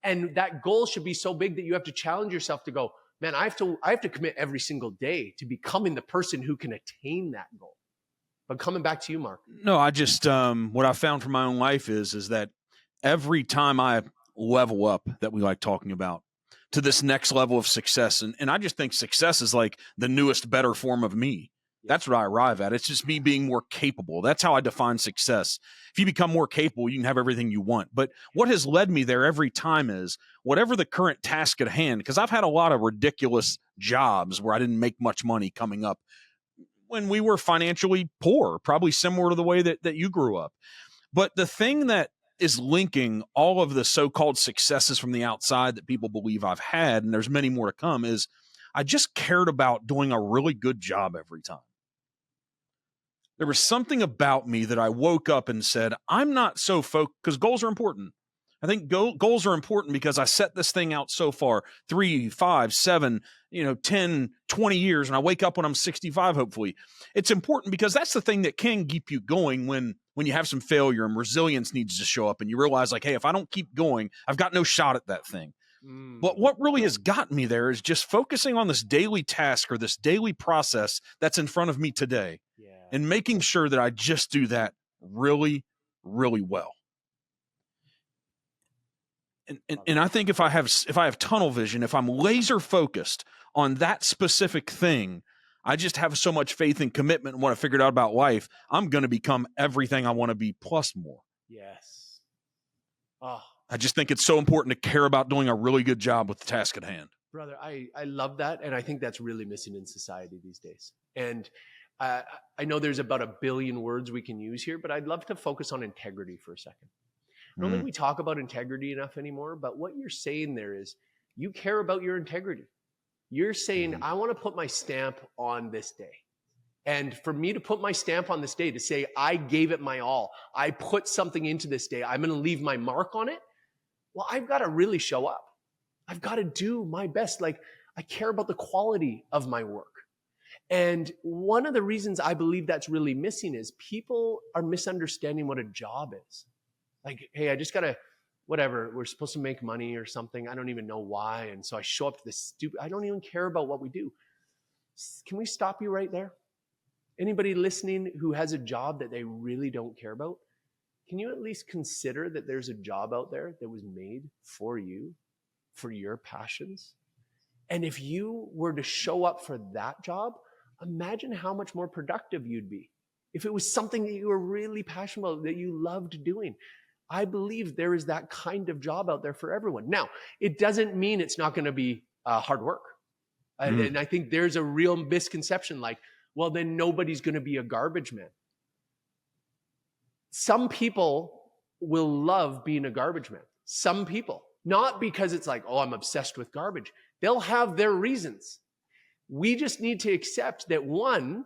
And that goal should be so big that you have to challenge yourself to go, man, I have to commit every single day to becoming the person who can attain that goal. But coming back to you, Mark. No, I just, what I found from my own life is that every time I level up, that we like talking about, to this next level of success, and I just think success is like the newest, better form of me. That's what I arrive at. It's just me being more capable. That's how I define success. If you become more capable, you can have everything you want. But what has led me there every time is whatever the current task at hand, because I've had a lot of ridiculous jobs where I didn't make much money coming up when we were financially poor, probably similar to the way that you grew up. But the thing that is linking all of the so-called successes from the outside that people believe I've had, and there's many more to come, is I just cared about doing a really good job every time. There was something about me that I woke up and said, I'm not so focused, because goals are important. I think goals are important because I set this thing out so far, 3, 5, 7, 10, 20 years, and I wake up when I'm 65, hopefully. It's important because that's the thing that can keep you going when you have some failure and resilience needs to show up and you realize like, hey, if I don't keep going, I've got no shot at that thing. But what really has gotten me there is just focusing on this daily task or this daily process that's in front of me today and making sure that I just do that really, really well. And I think if I have tunnel vision, if I'm laser focused on that specific thing, I just have so much faith and commitment in what I figured out about life. I'm going to become everything I want to be plus more. Yes. Oh, I just think it's so important to care about doing a really good job with the task at hand. Brother, I love that. And I think that's really missing in society these days. And I know there's about 1 billion words we can use here, but I'd love to focus on integrity for a second. I don't think we talk about integrity enough anymore, but what you're saying there is you care about your integrity. You're saying, I want to put my stamp on this day. And for me to put my stamp on this day, to say, I gave it my all, I put something into this day, I'm going to leave my mark on it. Well, I've got to really show up. I've got to do my best. Like, I care about the quality of my work. And one of the reasons I believe that's really missing is people are misunderstanding what a job is. Like, hey, I just got to, whatever, we're supposed to make money or something. I don't even know why. And so I show up to this stupid, I don't even care about what we do. Can we stop you right there? Anybody listening who has a job that they really don't care about, can you at least consider that there's a job out there that was made for you, for your passions? And if you were to show up for that job, imagine how much more productive you'd be. If it was something that you were really passionate about, that you loved doing. I believe there is that kind of job out there for everyone. Now, it doesn't mean it's not going to be hard work. And I think there's a real misconception like, well, then nobody's going to be a garbage man. Some people will love being a garbage man. Some people. Not because it's like, oh, I'm obsessed with garbage. They'll have their reasons. We just need to accept that, one,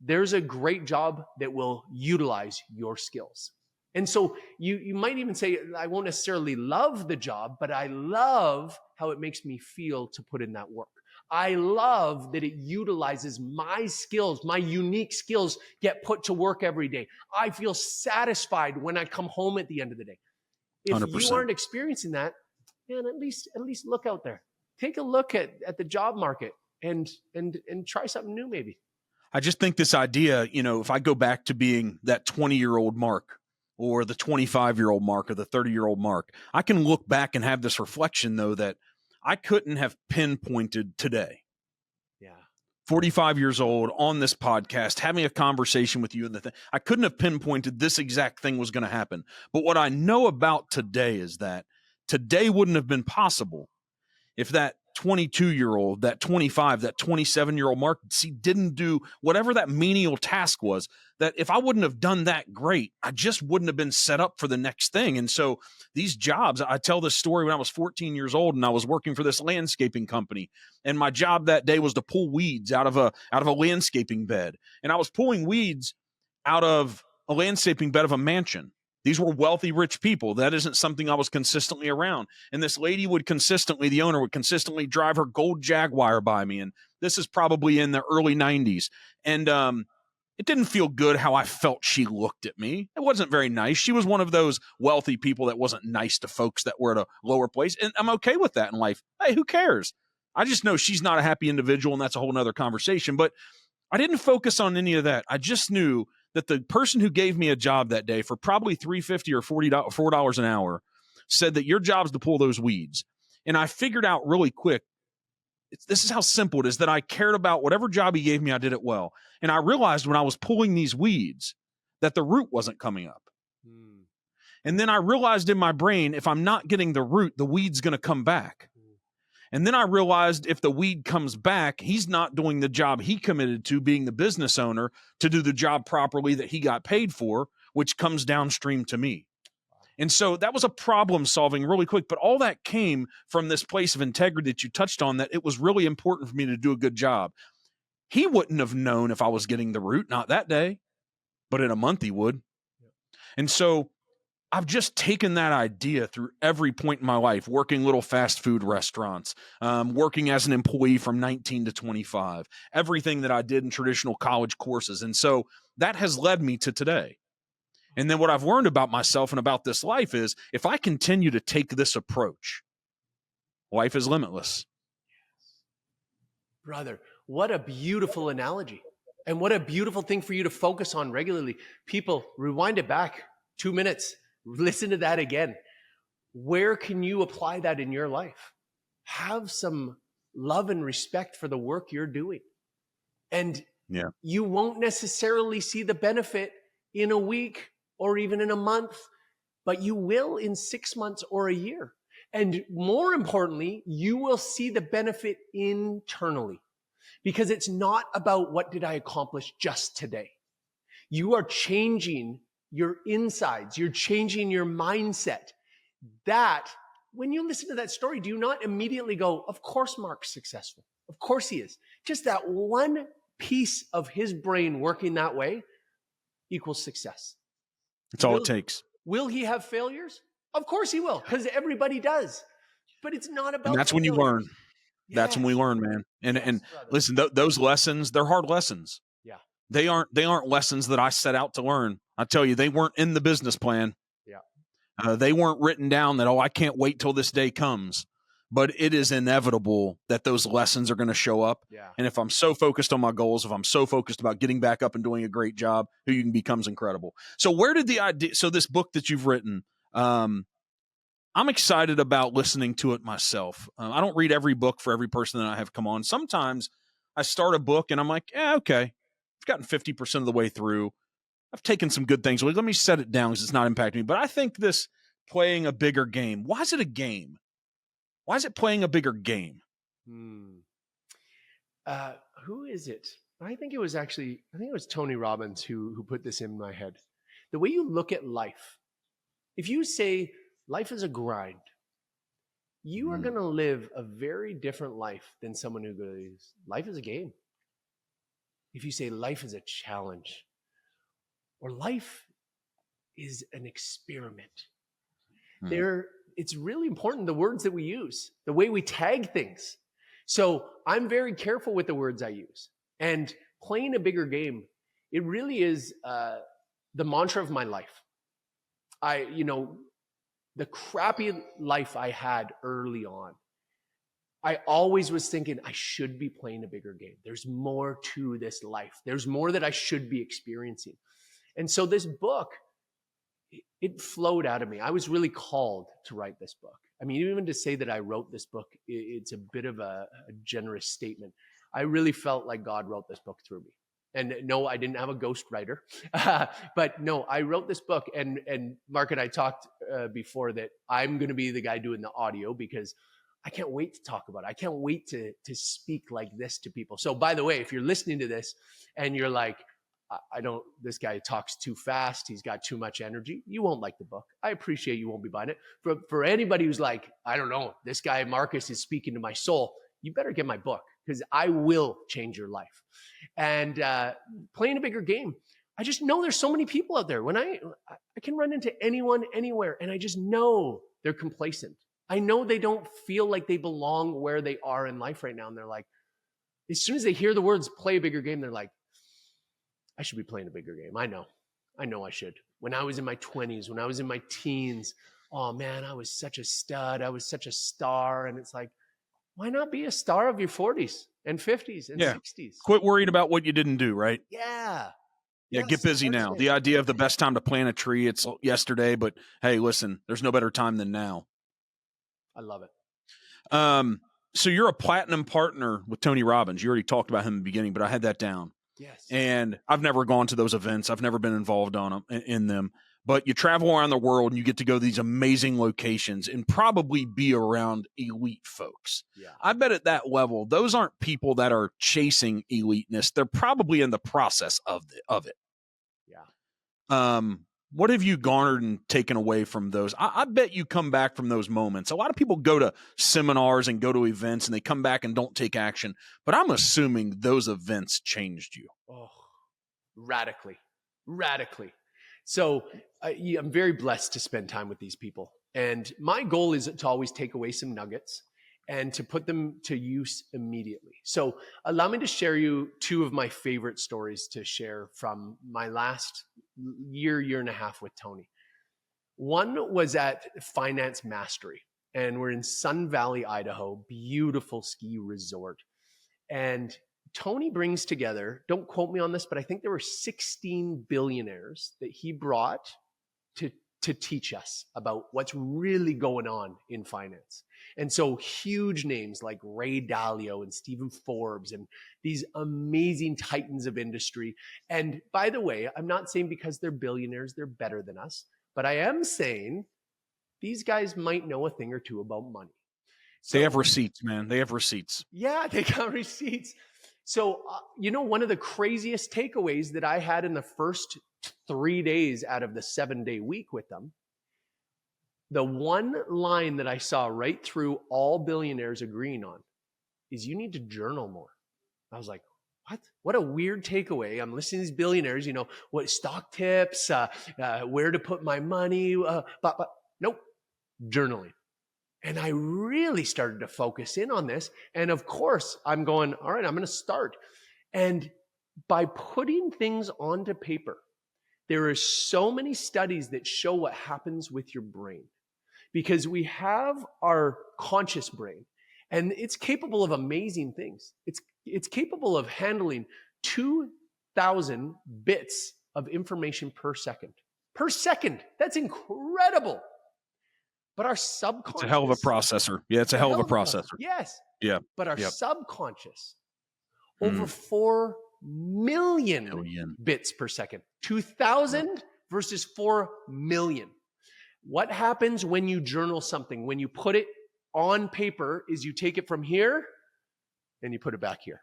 there's a great job that will utilize your skills. And so you might even say, I won't necessarily love the job, but I love how it makes me feel to put in that work. I love that it utilizes my skills, my unique skills get put to work every day. I feel satisfied when I come home at the end of the day. If 100%. you aren't experiencing that, man, at least look out there. Take a look at the job market and try something new maybe. I just think this idea, if I go back to being that 20-year-old Mark or the 25-year-old Mark or the 30-year-old Mark, I can look back and have this reflection, though, that I couldn't have pinpointed today. Yeah. 45 years old on this podcast, having a conversation with you, and I couldn't have pinpointed this exact thing was going to happen. But what I know about today is that today wouldn't have been possible if that 22-year-old, that 25, that 27-year-old Mark didn't do whatever that menial task was, that if I wouldn't have done that great, I just wouldn't have been set up for the next thing. And so these jobs, I tell this story when I was 14 years old and I was working for this landscaping company. And my job that day was to pull weeds out of a landscaping bed. And I was pulling weeds out of a landscaping bed of a mansion. These were wealthy, rich people. That isn't something I was consistently around. And this lady the owner would consistently drive her gold Jaguar by me. And this is probably in the early 90s. And it didn't feel good how I felt she looked at me. It wasn't very nice. She was one of those wealthy people that wasn't nice to folks that were at a lower place. And I'm okay with that in life. Hey, who cares? I just know she's not a happy individual, and that's a whole nother conversation. But I didn't focus on any of that. I just knew that the person who gave me a job that day for probably $3.50 or $4 an hour said that your job's to pull those weeds. And I figured out really quick, this is how simple it is, that I cared about whatever job he gave me, I did it well. And I realized when I was pulling these weeds that the root wasn't coming up. And then I realized in my brain, if I'm not getting the root, the weed's going to come back. And then I realized if the weed comes back, he's not doing the job he committed to, being the business owner, to do the job properly that he got paid for, which comes downstream to me. And so that was a problem solving really quick. But all that came from this place of integrity that you touched on, that it was really important for me to do a good job. He wouldn't have known if I was getting the root, not that day, but in a month he would. And so I've just taken that idea through every point in my life, working little fast food restaurants, working as an employee from 19 to 25, everything that I did in traditional college courses. And so that has led me to today. And then what I've learned about myself and about this life is, if I continue to take this approach, life is limitless. Brother, what a beautiful analogy. And what a beautiful thing for you to focus on regularly. People, rewind it back 2 minutes. Listen to that again. Where can you apply that in your life? Have some love and respect for the work you're doing. And you won't necessarily see the benefit in a week or even in a month, but you will in 6 months or a year. And more importantly, you will see the benefit internally, because it's not about what did I accomplish just today. You are changing your insides. You're changing your mindset. That, when you listen to that story, do you not immediately go, of course Mark's successful. Of course he is. Just that one piece of his brain working that way equals success. That's all it takes. Will he have failures? Of course he will, because everybody does. But it's not about And that's when you learn. Yes. That's when we learn, man. And Yes, and brother. listen, those lessons, they're hard lessons. Yeah. They aren't lessons that I set out to learn. I tell you, they weren't in the business plan. Yeah. They weren't written down that, oh, I can't wait till this day comes. But it is inevitable that those lessons are going to show up. Yeah. And if I'm so focused on my goals, if I'm so focused about getting back up and doing a great job, who you can becomes incredible. So where did the idea? So this book that you've written, I'm excited about listening to it myself. I don't read every book for every person that I have come on. Sometimes I start a book and I'm like, yeah, okay, I've gotten 50% of the way through. I've taken some good things. Let me set it down because it's not impacting me. But I think this playing a bigger game. Why is it a game? Why is it playing a bigger game? Who is it? I think it was Tony Robbins who put this in my head. The way you look at life, if you say life is a grind, you are going to live a very different life than someone who goes, life is a game. If you say life is a challenge, or life is an experiment, it's really important, the words that we use, the way we tag things. So I'm very careful with the words I use. And playing a bigger game, it really is the mantra of my life. The crappy life I had early on, I always was thinking I should be playing a bigger game. There's more to this life. There's more that I should be experiencing. And so this book, it flowed out of me. I was really called to write this book. I mean, even to say that I wrote this book, it's a bit of a generous statement. I really felt like God wrote this book through me. And no, I didn't have a ghostwriter, but no, I wrote this book. And Mark and I talked before that I'm going to be the guy doing the audio because I can't wait to talk about it. I can't wait to speak like this to people. So by the way, if you're listening to this and you're like, this guy talks too fast, he's got too much energy, you won't like the book. I appreciate you won't be buying it. For anybody who's like, I don't know, this guy Marcus is speaking to my soul, you better get my book because I will change your life. And playing a bigger game, I just know there's so many people out there. When I can run into anyone, anywhere, and I just know they're complacent. I know they don't feel like they belong where they are in life right now. And they're like, as soon as they hear the words play a bigger game, they're like, I should be playing a bigger game. I know I should. When I was in my 20s, when I was in my teens, oh man, I was such a stud. I was such a star. And it's like, why not be a star of your 40s and 50s and 60s? Quit worrying about what you didn't do, right? Yeah. Yeah, get busy now. The idea of the best time to plant a tree, it's yesterday, but hey, listen, there's no better time than now. I love it. So you're a platinum partner with Tony Robbins. You already talked about him in the beginning, but I had that down. Yes. And I've never gone to those events. I've never been involved in them. But you travel around the world and you get to go to these amazing locations and probably be around elite folks. Yeah. I bet at that level, those aren't people that are chasing eliteness. They're probably in the process of it. Yeah. What have you garnered and taken away from those? I bet you come back from those moments. A lot of people go to seminars and go to events and they come back and don't take action. But I'm assuming those events changed you. Oh, radically. So I'm very blessed to spend time with these people. And my goal is to always take away some nuggets and to put them to use immediately. So allow me to share you two of my favorite stories to share from my last year and a half with Tony. One was at Finance Mastery, and we're in Sun Valley, Idaho, beautiful ski resort. And Tony brings together, don't quote me on this, but I think there were 16 billionaires that he brought to teach us about what's really going on in finance. And so huge names like Ray Dalio and Stephen Forbes and these amazing titans of industry. And by the way, I'm not saying because they're billionaires, they're better than us, but I am saying these guys might know a thing or two about money. So, they have receipts, man. They have receipts. Yeah, they got receipts. So, one of the craziest takeaways that I had in the first 3 days out of the 7-day week with them, the one line that I saw right through all billionaires agreeing on is you need to journal more. I was like, what? What a weird takeaway. I'm listening to these billionaires, what stock tips, where to put my money, but nope, journaling. And I really started to focus in on this. And of course, I'm going, all right, I'm going to start. And by putting things onto paper, there are so many studies that show what happens with your brain. Because we have our conscious brain, and it's capable of amazing things. It's capable of handling 2,000 bits of information per second. Per second. That's incredible. But our subconscious... It's a hell of a processor. Yeah, it's a hell of a processor. Yes. Yeah. But our subconscious, over 4 million bits per second. 2,000 versus 4 million. What happens when you journal something, when you put it on paper, is you take it from here and you put it back here.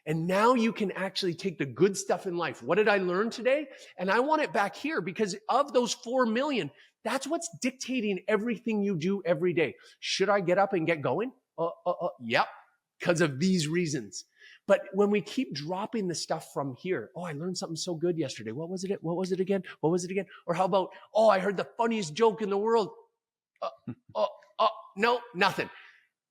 And now you can actually take the good stuff in life. What did I learn today? And I want it back here because of those 4 million, that's what's dictating everything you do every day. Should I get up and get going? Yep, because of these reasons. But when we keep dropping the stuff from here, I learned something so good yesterday. What was it? What was it again? What was it again? Or how about, I heard the funniest joke in the world. No, nothing.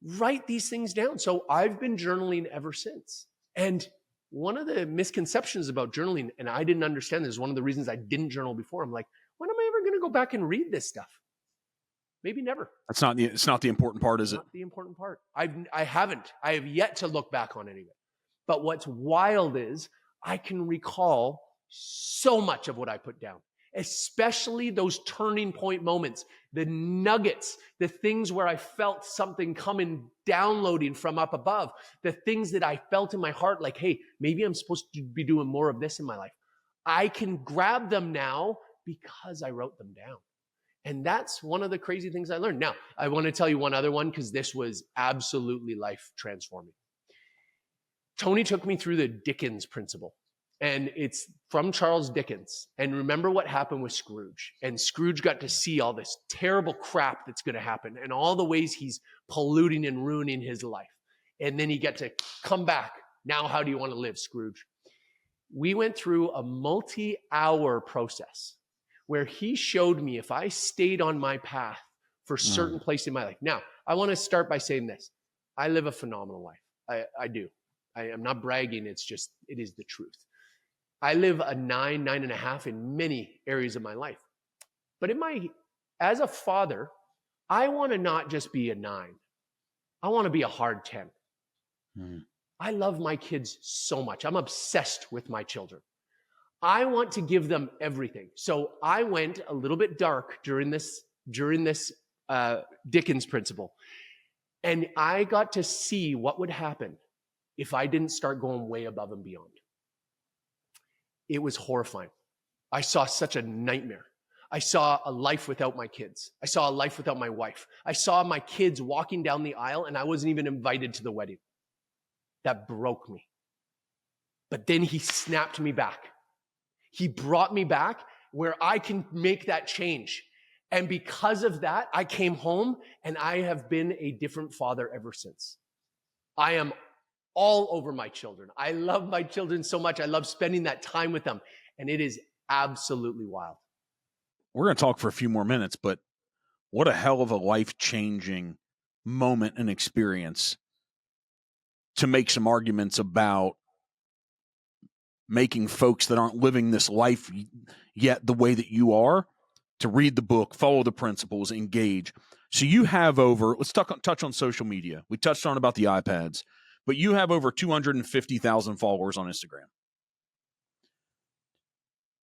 Write these things down. So I've been journaling ever since. And one of the misconceptions about journaling, and I didn't understand this, one of the reasons I didn't journal before, I'm like, when am I ever going to go back and read this stuff? Maybe never. It's not the important part, is it? Not the important part. I haven't. I have yet to look back on any of it. But what's wild is I can recall so much of what I put down, especially those turning point moments, the nuggets, the things where I felt something coming, downloading from up above, the things that I felt in my heart, like, hey, maybe I'm supposed to be doing more of this in my life. I can grab them now because I wrote them down. And that's one of the crazy things I learned. Now, I want to tell you one other one because this was absolutely life transforming. Tony took me through the Dickens principle, and it's from Charles Dickens. And remember what happened with Scrooge. And Scrooge got to see all this terrible crap that's going to happen and all the ways he's polluting and ruining his life. And then he got to come back. Now, how do you want to live, Scrooge? We went through a multi-hour process where he showed me if I stayed on my path for a certain place in my life. Now, I want to start by saying this. I live a phenomenal life. I do. I am not bragging. It is the truth. I live a 9.5 in many areas of my life. But as a father, I want to not just be a 9. I want to be a hard 10. I love my kids so much. I'm obsessed with my children. I want to give them everything. So I went a little bit dark during this Dickens principle. And I got to see what would happen if I didn't start going way above and beyond. It was horrifying. I saw such a nightmare. I saw a life without my kids. I saw a life without my wife. I saw my kids walking down the aisle and I wasn't even invited to the wedding. That broke me. But then he snapped me back. He brought me back where I can make that change. And because of that, I came home and I have been a different father ever since. I am all over my children. I love my children so much. I love spending that time with them. And it is absolutely wild. We're going to talk for a few more minutes, but what a hell of a life-changing moment and experience to make some arguments about making folks that aren't living this life yet the way that you are to read the book, follow the principles, engage. So you have let's touch on social media. We touched on about the iPads, but you have over 250,000 followers on Instagram.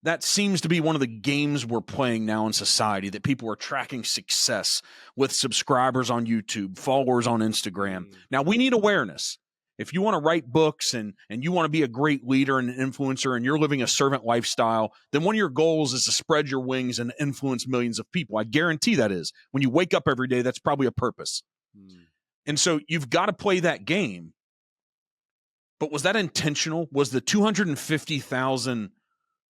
That seems to be one of the games we're playing now in society, that people are tracking success with subscribers on YouTube, followers on Instagram. Now, we need awareness. If you want to write books and you want to be a great leader and an influencer and you're living a servant lifestyle, then one of your goals is to spread your wings and influence millions of people. I guarantee that is. When you wake up every day, that's probably a purpose. And so you've got to play that game. But was that intentional? Was the 250,000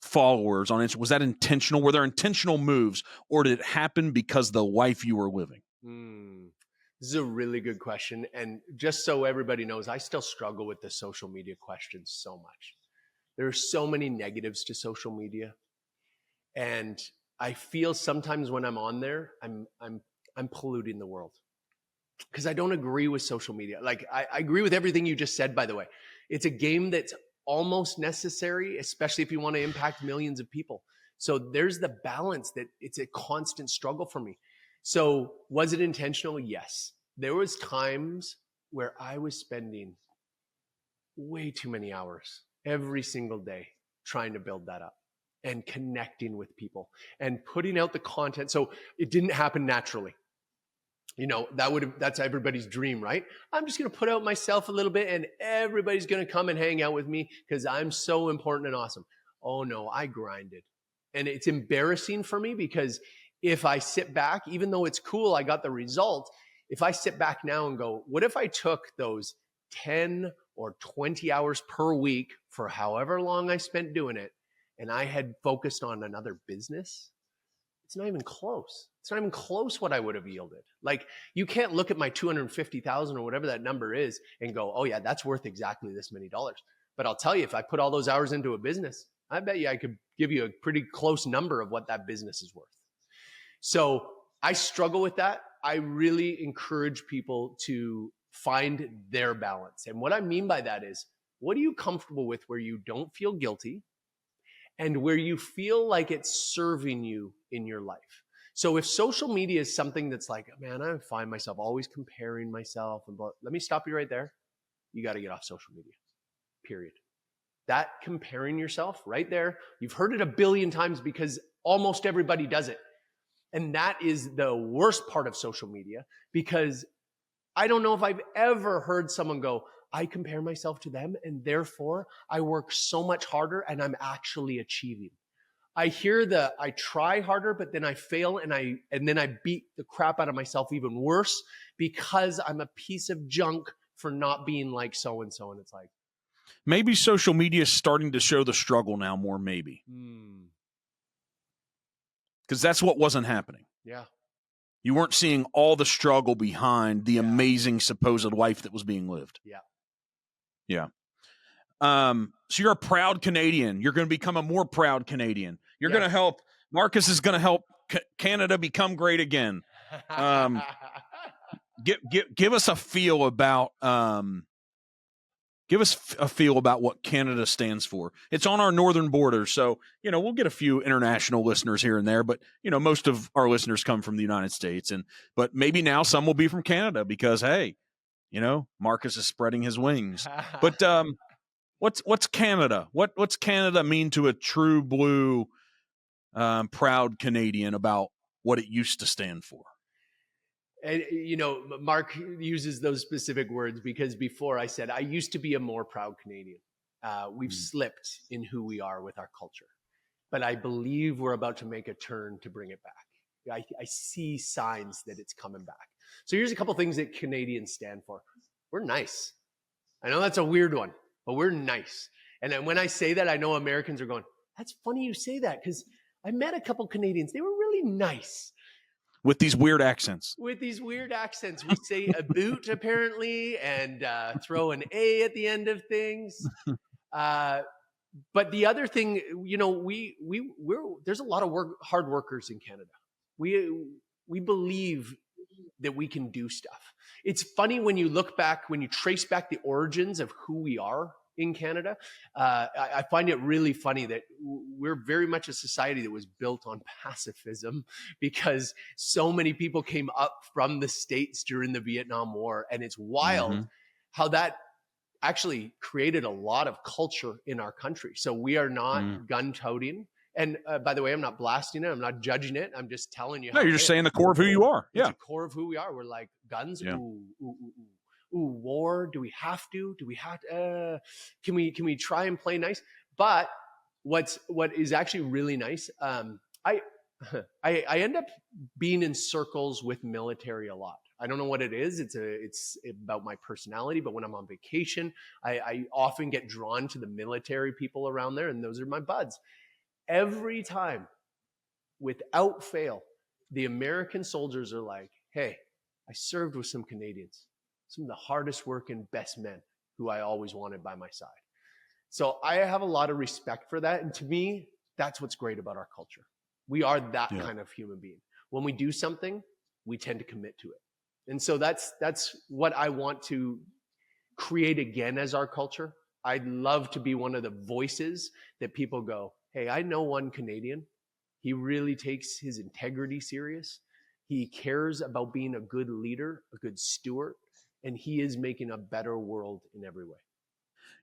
followers on Instagram, was that intentional? Were there intentional moves, or did it happen because the life you were living? This is a really good question. And just so everybody knows, I still struggle with the social media questions so much. There are so many negatives to social media. And I feel sometimes when I'm on there, I'm polluting the world because I don't agree with social media. Like I agree with everything you just said, by the way. It's a game that's almost necessary, especially if you want to impact millions of people. So there's the balance that it's a constant struggle for me. So was it intentional? Yes. There was times where I was spending way too many hours every single day trying to build that up and connecting with people and putting out the content. So it didn't happen naturally. You know, that's everybody's dream, right? I'm just going to put out myself a little bit and everybody's going to come and hang out with me because I'm so important and awesome. Oh no, I grinded. And it's embarrassing for me because if I sit back, even though it's cool, I got the result. If I sit back now and go, what if I took those 10 or 20 hours per week for however long I spent doing it, and I had focused on another business? It's not even close. It's not even close what I would have yielded. Like you can't look at my 250,000 or whatever that number is and go, oh yeah, that's worth exactly this many dollars. But I'll tell you, if I put all those hours into a business, I bet you I could give you a pretty close number of what that business is worth. So I struggle with that. I really encourage people to find their balance. And what I mean by that is, what are you comfortable with where you don't feel guilty and where you feel like it's serving you in your life? So if social media is something that's like, man, I find myself always comparing myself, and let me stop you right there. You got to get off social media, period. That comparing yourself right there, you've heard it a billion times because almost everybody does it. And that is the worst part of social media, because I don't know if I've ever heard someone go, I compare myself to them and therefore I work so much harder and I'm actually achieving. I hear I try harder, but then I fail and then I beat the crap out of myself even worse because I'm a piece of junk for not being like so-and-so. And it's like, maybe social media is starting to show the struggle now more, maybe. Because that's what wasn't happening. Yeah. You weren't seeing all the struggle behind the amazing supposed life that was being lived. Yeah. Yeah. So you're a proud Canadian. You're going to become a more proud Canadian. You're going to help. Markus is going to help Canada become great again. Give us a feel about what Canada stands for. It's on our northern border, so we'll get a few international listeners here and there, but most of our listeners come from the United States, but maybe now some will be from Canada because hey, Markus is spreading his wings. But what's Canada? What's Canada mean to a true blue, proud Canadian about what it used to stand for? And, Mark uses those specific words because before I said, I used to be a more proud Canadian. We've slipped in who we are with our culture, but I believe we're about to make a turn to bring it back. I see signs that it's coming back. So here's a couple things that Canadians stand for. We're nice. I know that's a weird one, but we're nice. And then when I say that, I know Americans are going, that's funny you say that, because I met a couple Canadians. They were really nice. With these weird accents. We say a boot apparently, and throw an A at the end of things. But the other thing, there's a lot of hard workers in Canada. We believe that we can do stuff. It's funny when you trace back the origins of who we are in Canada. I find it really funny that we're very much a society that was built on pacifism because so many people came up from the States during the Vietnam War. And it's wild how that actually created a lot of culture in our country. So we are not gun-toting. And by the way, I'm not blasting it. I'm not judging it. I'm just telling you. No, you're just saying the core of who you are. It's the core of who we are. We're like guns. Yeah. Ooh, war. Do we have to? Can we try and play nice? But what is actually really nice, I end up being in circles with military a lot. I don't know what it is. It's about my personality, but when I'm on vacation, I often get drawn to the military people around there, and those are my buds. Every time, without fail, the American soldiers are like, hey, I served with some Canadians, some of the hardest working, best men who I always wanted by my side. So I have a lot of respect for that. And to me, that's what's great about our culture. We are that kind of human being. When we do something, we tend to commit to it. And so that's what I want to create again as our culture. I'd love to be one of the voices that people go, hey, I know one Canadian. He really takes his integrity serious. He cares about being a good leader, a good steward, and he is making a better world in every way.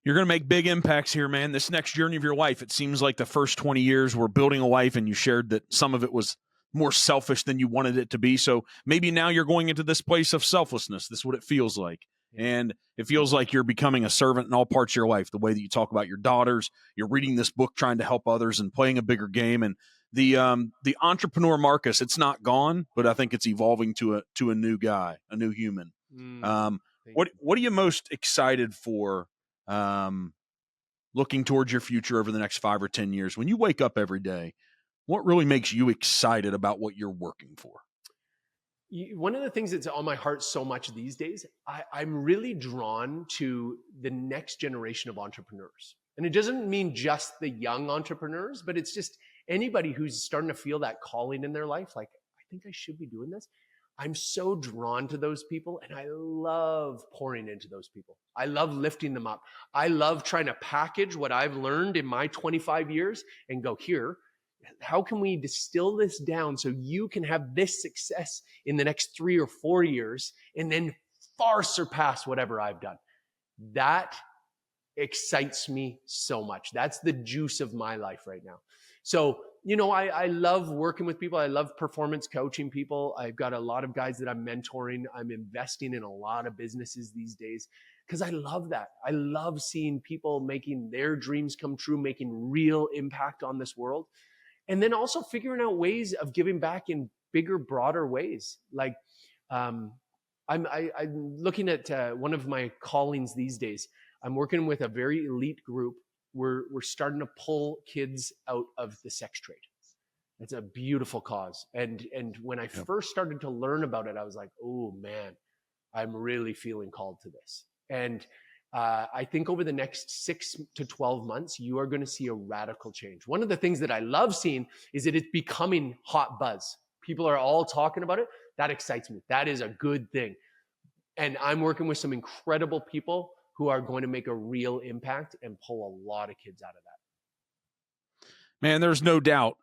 You're going to make big impacts here, man. This next journey of your life, it seems like the first 20 years were building a life, and you shared that some of it was more selfish than you wanted it to be. So maybe now you're going into this place of selflessness. This is what it feels like. And it feels like you're becoming a servant in all parts of your life, the way that you talk about your daughters, you're reading this book, trying to help others and playing a bigger game. And the entrepreneur Markus, it's not gone, but I think it's evolving to a new guy, a new human. What are you most excited for looking towards your future over the next 5 or 10 years? When you wake up every day, what really makes you excited about what you're working for? One of the things that's on my heart so much these days, I'm really drawn to the next generation of entrepreneurs. And it doesn't mean just the young entrepreneurs, but it's just anybody who's starting to feel that calling in their life. Like, I think I should be doing this. I'm so drawn to those people, and I love pouring into those people. I love lifting them up. I love trying to package what I've learned in my 25 years and go, here, how can we distill this down so you can have this success in the next 3 or 4 years and then far surpass whatever I've done? That excites me so much. That's the juice of my life right now. So, I love working with people. I love performance coaching people. I've got a lot of guys that I'm mentoring. I'm investing in a lot of businesses these days because I love that. I love seeing people making their dreams come true, making real impact on this world. And then also figuring out ways of giving back in bigger, broader ways. Like I'm looking at one of my callings these days. I'm working with a very elite group. We're starting to pull kids out of the sex trade. It's a beautiful cause. And when I first started to learn about it, I was like, oh man, I'm really feeling called to this. And I think over the next 6 to 12 months, you are going to see a radical change. One of the things that I love seeing is that it's becoming hot buzz. People are all talking about it. That excites me. That is a good thing. And I'm working with some incredible people who are going to make a real impact and pull a lot of kids out of that. Man, there's no doubt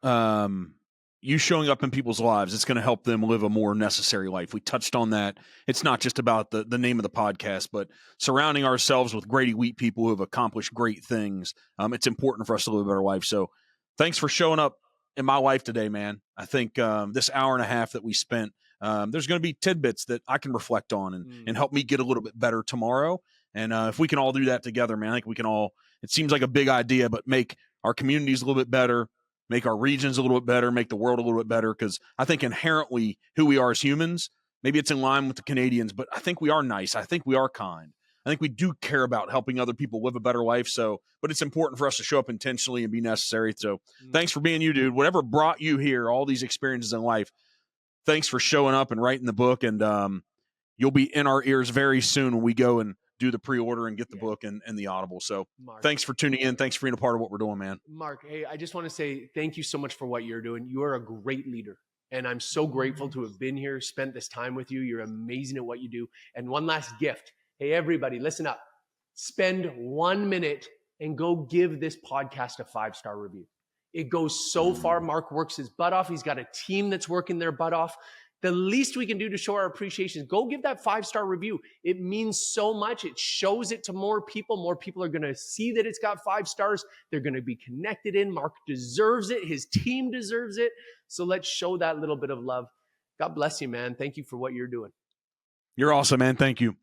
you showing up in people's lives, it's going to help them live a more necessary life. We touched on that. It's not just about the name of the podcast, but surrounding ourselves with great elite people who have accomplished great things. It's important for us to live a better life. So thanks for showing up in my life today, man. I think this hour and a half that we spent, there's going to be tidbits that I can reflect on and help me get a little bit better tomorrow. And if we can all do that together, man, I think we can all, it seems like a big idea, but make our communities a little bit better, make our regions a little bit better, make the world a little bit better. Because I think inherently who we are as humans, maybe it's in line with the Canadians, but I think we are nice. I think we are kind. I think we do care about helping other people live a better life. So, but it's important for us to show up intentionally and be necessary. So thanks for being you, dude. Whatever brought you here, all these experiences in life, thanks for showing up and writing the book. And you'll be in our ears very soon when we go and do the pre-order and get the book and the Audible. So Mark, thanks for tuning in. Thanks for being a part of what we're doing, man. Mark, hey, I just want to say thank you so much for what you're doing. You are a great leader. And I'm so grateful to have been here, spent this time with you. You're amazing at what you do. And one last gift. Hey, everybody, listen up. Spend 1 minute and go give this podcast a 5-star review. It goes so far. Mark works his butt off. He's got a team that's working their butt off. The least we can do to show our appreciation is go give that 5-star review. It means so much. It shows it to more people. More people are going to see that it's got 5 stars. They're going to be connected in. Mark deserves it. His team deserves it. So let's show that little bit of love. God bless you, man. Thank you for what you're doing. You're awesome, man. Thank you.